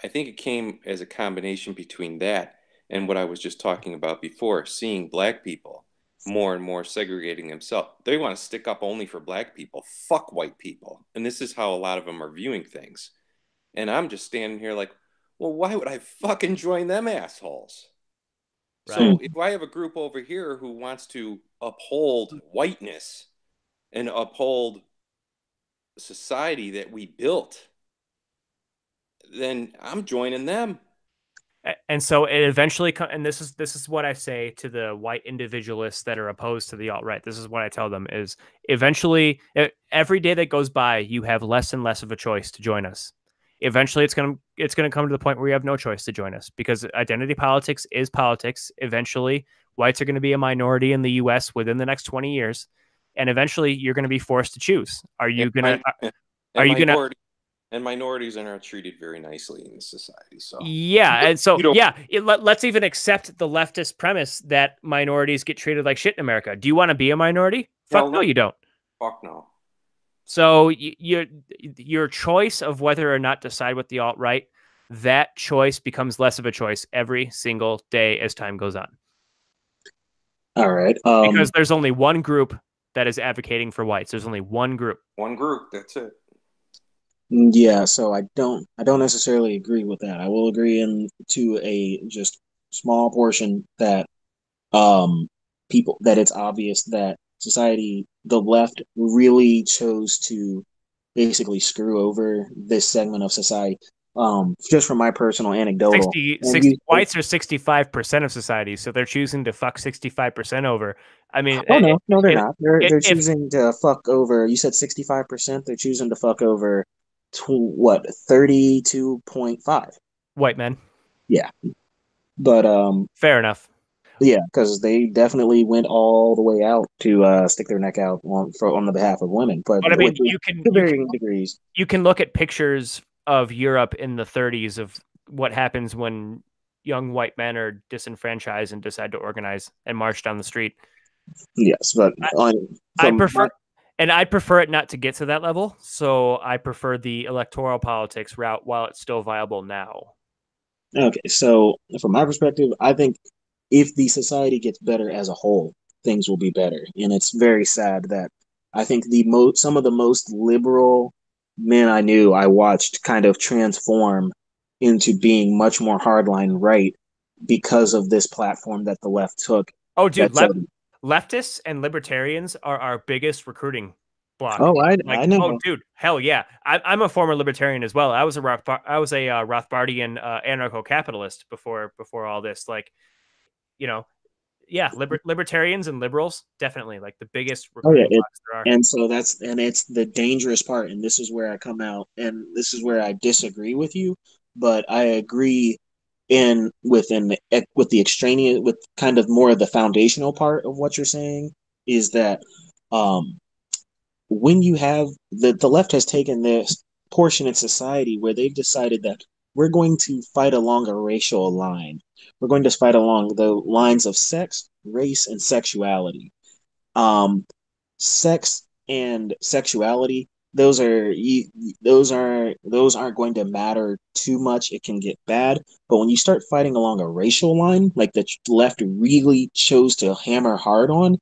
I think it came as a combination between that and what I was just talking about before, seeing black people more and more segregating themselves. They want to stick up only for black people. Fuck white people. And this is how a lot of them are viewing things. And I'm just standing here like, well, why would I fucking join them assholes? Right. So if I have a group over here who wants to uphold whiteness and uphold society that we built, then I'm joining them. And so it eventually and this is what I say to the white individualists that are opposed to the alt right. This is what I tell them is eventually every day that goes by, you have less and less of a choice to join us. Eventually, it's gonna come to the point where you have no choice to join us because identity politics is politics. Eventually, whites are going to be a minority in the U.S. within the next 20 years, and eventually, you're going to be forced to choose. And, Are and you gonna minority and minorities are not treated very nicely in this society. So Yeah, and so you don't yeah, let's even accept the leftist premise that minorities get treated like shit in America. Do you want to be a minority? Fuck hell no, no, you don't. fuck no. So your choice of whether or not to side with the alt right, that choice becomes less of a choice every single day as time goes on. all right. Because there's only one group that is advocating for whites. There's only one group. One group, that's it. Yeah, so I don't necessarily agree with that. I will agree in to a just small portion that people that it's obvious that society the left really chose to basically screw over this segment of society. Just from my personal anecdotal, and 60 you whites are 65% of society, so they're choosing to fuck 65% over. I mean, oh no, they're not. They're if choosing to fuck over. You said 65%. They're choosing to fuck over what 32.5. white men, Yeah, but fair enough. yeah, because they definitely went all the way out to stick their neck out on the behalf of women, but But I mean, which is to varying degrees. you can look at pictures of Europe in the 30s of what happens when young white men are disenfranchised and decide to organize and march down the street. Yes, but I, I from my prefer and I prefer it not to get to that level, so I prefer the electoral politics route while it's still viable now. okay, so from my perspective, I think if the society gets better as a whole, things will be better. And it's very sad that I think some of the most liberal men I knew I watched kind of transform into being much more hardline right because of this platform that the left took. Oh, dude, That said, leftists and libertarians are our biggest recruiting block. oh, I Like, oh, know. dude, hell yeah! I'm a former libertarian as well. I was a Rothbardian anarcho-capitalist before all this. Like, you know, yeah, libertarians and liberals definitely like the biggest Oh yeah, recruiting blocks there are. and so it's the dangerous part, and this is where I come out, and this is where I disagree with you, but I agree with the extraneous with kind of more of the foundational part of what you're saying, is that um, when you have the left has taken this portion in society where they've decided that we're going to fight along a racial line. We're going to fight along the lines of sex, race, and sexuality. Um, Sex and sexuality, those aren't going to matter too much. It can get bad, but when you start fighting along a racial line, like the left really chose to hammer hard on,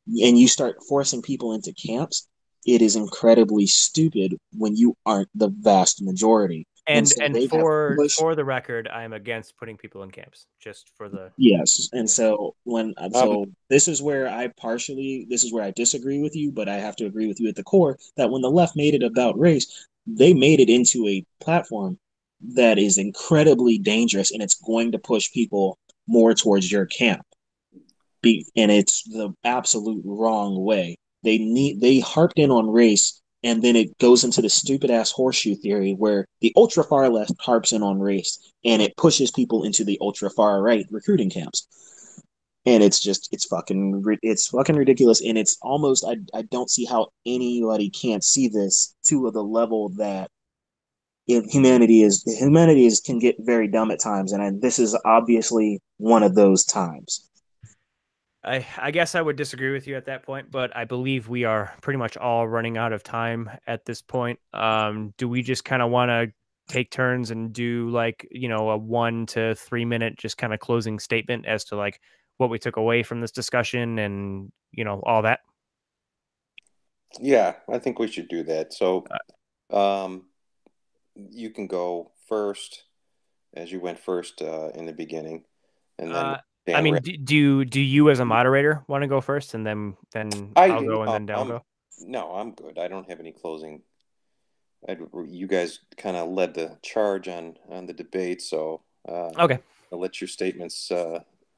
and you start forcing people into camps, it is incredibly stupid when you aren't the vast majority. And so And they have pushed. for the record, I'm against putting people in camps. Just for the Yes, and yeah. Um, so this is where I disagree with you, but I have to agree with you at the core that when the left made it about race, they made it into a platform that is incredibly dangerous, and it's going to push people more towards your camp. And it's the absolute wrong way. They harped in on race, and then it goes into the stupid ass horseshoe theory where the ultra far left harps in on race, and it pushes people into the ultra far right recruiting camps. And it's fucking ridiculous, and it's almost I don't see how anybody can't see this to the level that humanity is can get very dumb at times, and this is obviously one of those times. I guess I would disagree with you at that point, but I believe we are pretty much all running out of time at this point. Do we just kind of want to take turns and do like, a 1 to 3 minute just kind of closing statement as to like what we took away from this discussion and, all that? yeah, I think we should do that. So, Uh, um, you can go first, as you went first in the beginning, and then uh, I Dan. mean, do you as a moderator want to go first and then I I'll go and no, then Dal go? no, I'm good. I don't have any closing. You guys kind of led the charge on the debate, so Okay. I'll let your statements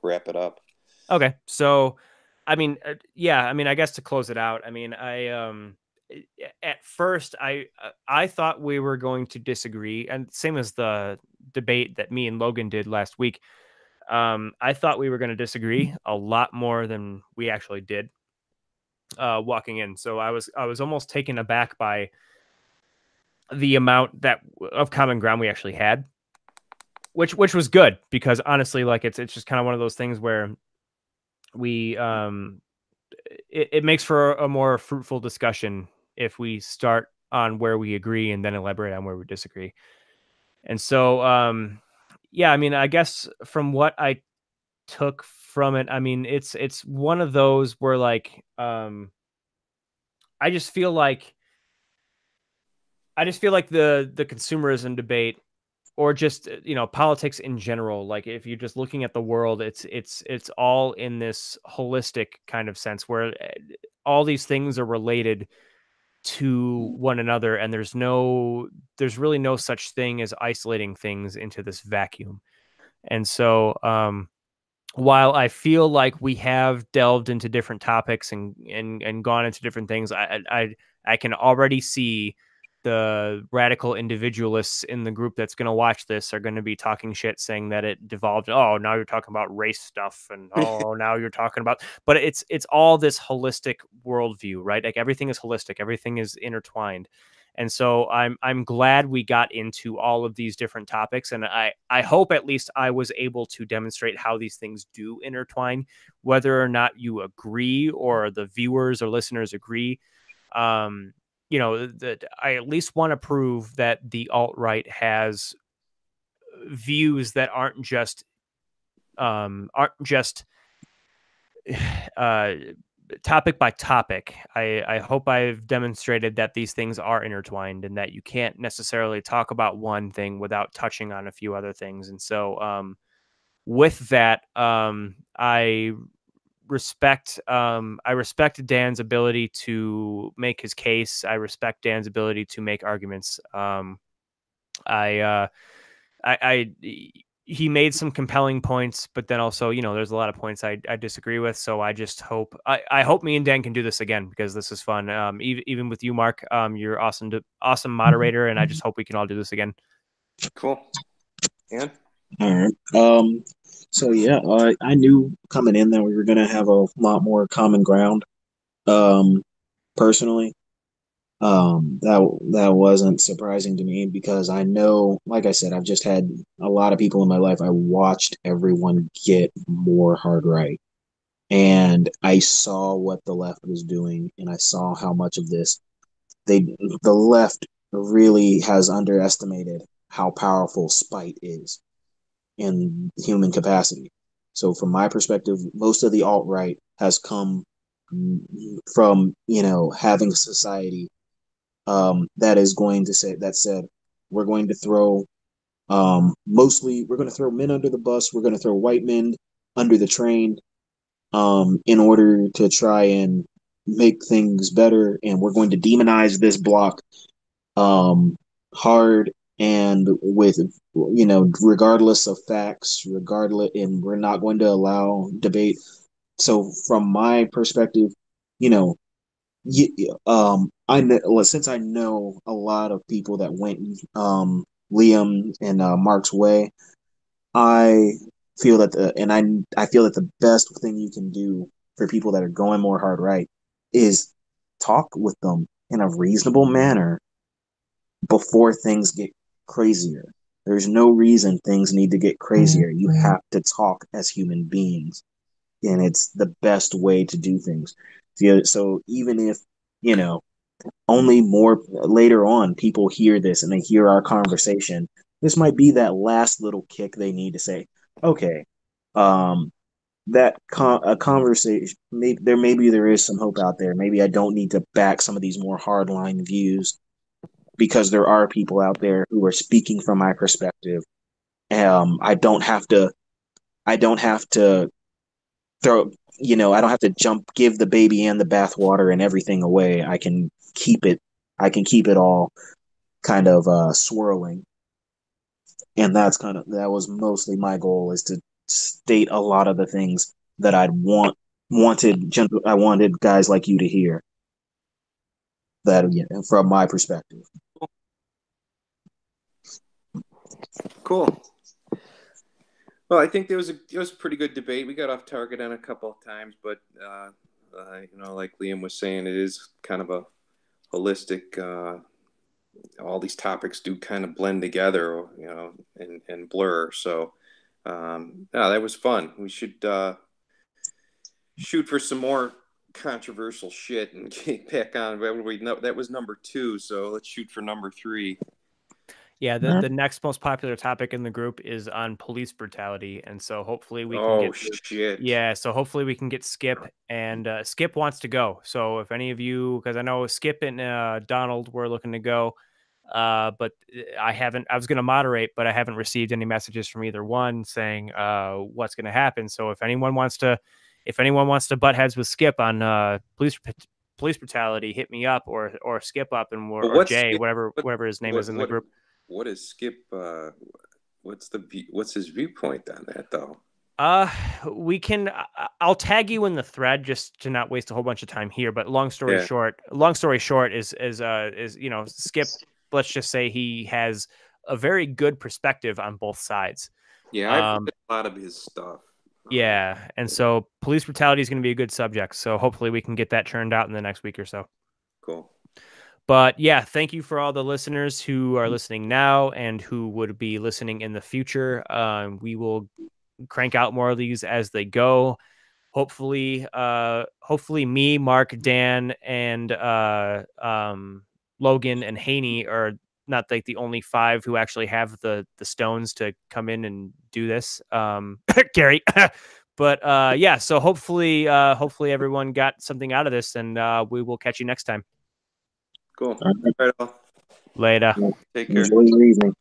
wrap it up. Okay. So, I mean, yeah, I mean, I guess to close it out, I mean, at first I thought we were going to disagree, and same as the debate that me and Logan did last week. I thought we were going to disagree a lot more than we actually did walking in. So I was almost taken aback by the amount that of common ground we actually had, which was good because honestly, like it's just kind of one of those things where we it makes for a more fruitful discussion if we start on where we agree and then elaborate on where we disagree. And so, yeah, I mean, I guess from what I took from it, I mean, it's one of those where like, I just feel like the consumerism debate or just politics in general, like if you're just looking at the world, it's all in this holistic kind of sense where all these things are related to one another, and there's really no such thing as isolating things into this vacuum. And so while I feel like we have delved into different topics and gone into different things, I can already see the radical individualists in the group that's going to watch this are going to be talking shit, saying that it devolved. Oh, now you're talking about race stuff, and oh, now you're talking about. But it's all this holistic worldview, right? Like everything is holistic, everything is intertwined. And so I'm glad we got into all of these different topics, and I hope at least I was able to demonstrate how these things do intertwine, whether or not you agree or the viewers or listeners agree. Um, that I at least want to prove that the alt right has views that aren't just uh topic by topic. I hope I've demonstrated that these things are intertwined and that you can't necessarily talk about one thing without touching on a few other things. And so with that, I respect Dan's ability to make his case. I respect Dan's ability to make arguments. I uh I he made some compelling points, but then also, there's a lot of points I disagree with. So I just hope I hope me and Dan can do this again because this is fun. Even with you, Mark, you're awesome moderator, and I just hope we can all do this again. Cool. And All right. So yeah, I knew coming in that we were gonna have a lot more common ground. Personally, that wasn't surprising to me because I know, like I said, I've just had a lot of people in my life. I watched everyone get more hard right, and I saw what the left was doing, and I saw how much of this they the left really has underestimated how powerful spite is in human capacity. So from my perspective, most of the alt right has come from having a society that is going to say that said we're going to throw mostly we're going to throw men under the bus, we're going to throw white men under the train in order to try and make things better, and we're going to demonize this block hard and with regardless of facts, regardless, and we're not going to allow debate. So from my perspective, you know, I know, well, since I know a lot of people that went Liam and Mark's way, I feel that I feel that the best thing you can do for people that are going more hard right is talk with them in a reasonable manner before things get crazier. There's no reason things need to get crazier. You have to talk as human beings, and it's the best way to do things. So even if, you know, only more later on people hear this and they hear our conversation, this might be that last little kick they need to say, okay, a conversation, maybe there is some hope out there. Maybe I don't need to back some of these more hardline views because there are people out there who are speaking from my perspective. I don't have to. I don't have to throw. I don't have to give the baby and the bathwater and everything away. I can keep it. I can keep it all kind of swirling, and that was mostly my goal, is to state a lot of the things that I wanted guys like you to hear. That, from my perspective. Cool. Well, I think it was a pretty good debate. We got off target on a couple of times, but like Liam was saying, it is kind of a holistic. All these topics do kind of blend together, and blur. So, yeah, that was fun. We should shoot for some more controversial shit and get back on. That was number 2, so let's shoot for number 3. Yeah, the next most popular topic in the group is on police brutality, and so hopefully we can Oh get shit! yeah, so hopefully we can get Skip, and Skip wants to go. So if any of you, because I know Skip and Donald were looking to go, but I haven't. I was going to moderate, but I haven't received any messages from either one saying what's going to happen. So if anyone wants to butt heads with Skip on police brutality, hit me up, or Skip up, and But or what's Jay, Skip? whatever his name is in the group. What is Skip? What's his viewpoint on that though? We can. I'll tag you in the thread just to not waste a whole bunch of time here. But long story Yeah. short, is Skip. Let's just say he has a very good perspective on both sides. Yeah, I've read a lot of his stuff. Yeah, and so police brutality is going to be a good subject. So hopefully we can get that churned out in the next week or so. Cool. But yeah, thank you for all the listeners who are listening now and who would be listening in the future. We will crank out more of these as they go. Hopefully me, Mark, Dan, and Logan and Haney are not like the only 5 who actually have the stones to come in and do this. Gary. But yeah, so hopefully everyone got something out of this, and we will catch you next time. Cool. All right. Later. Take care. Enjoy your evening.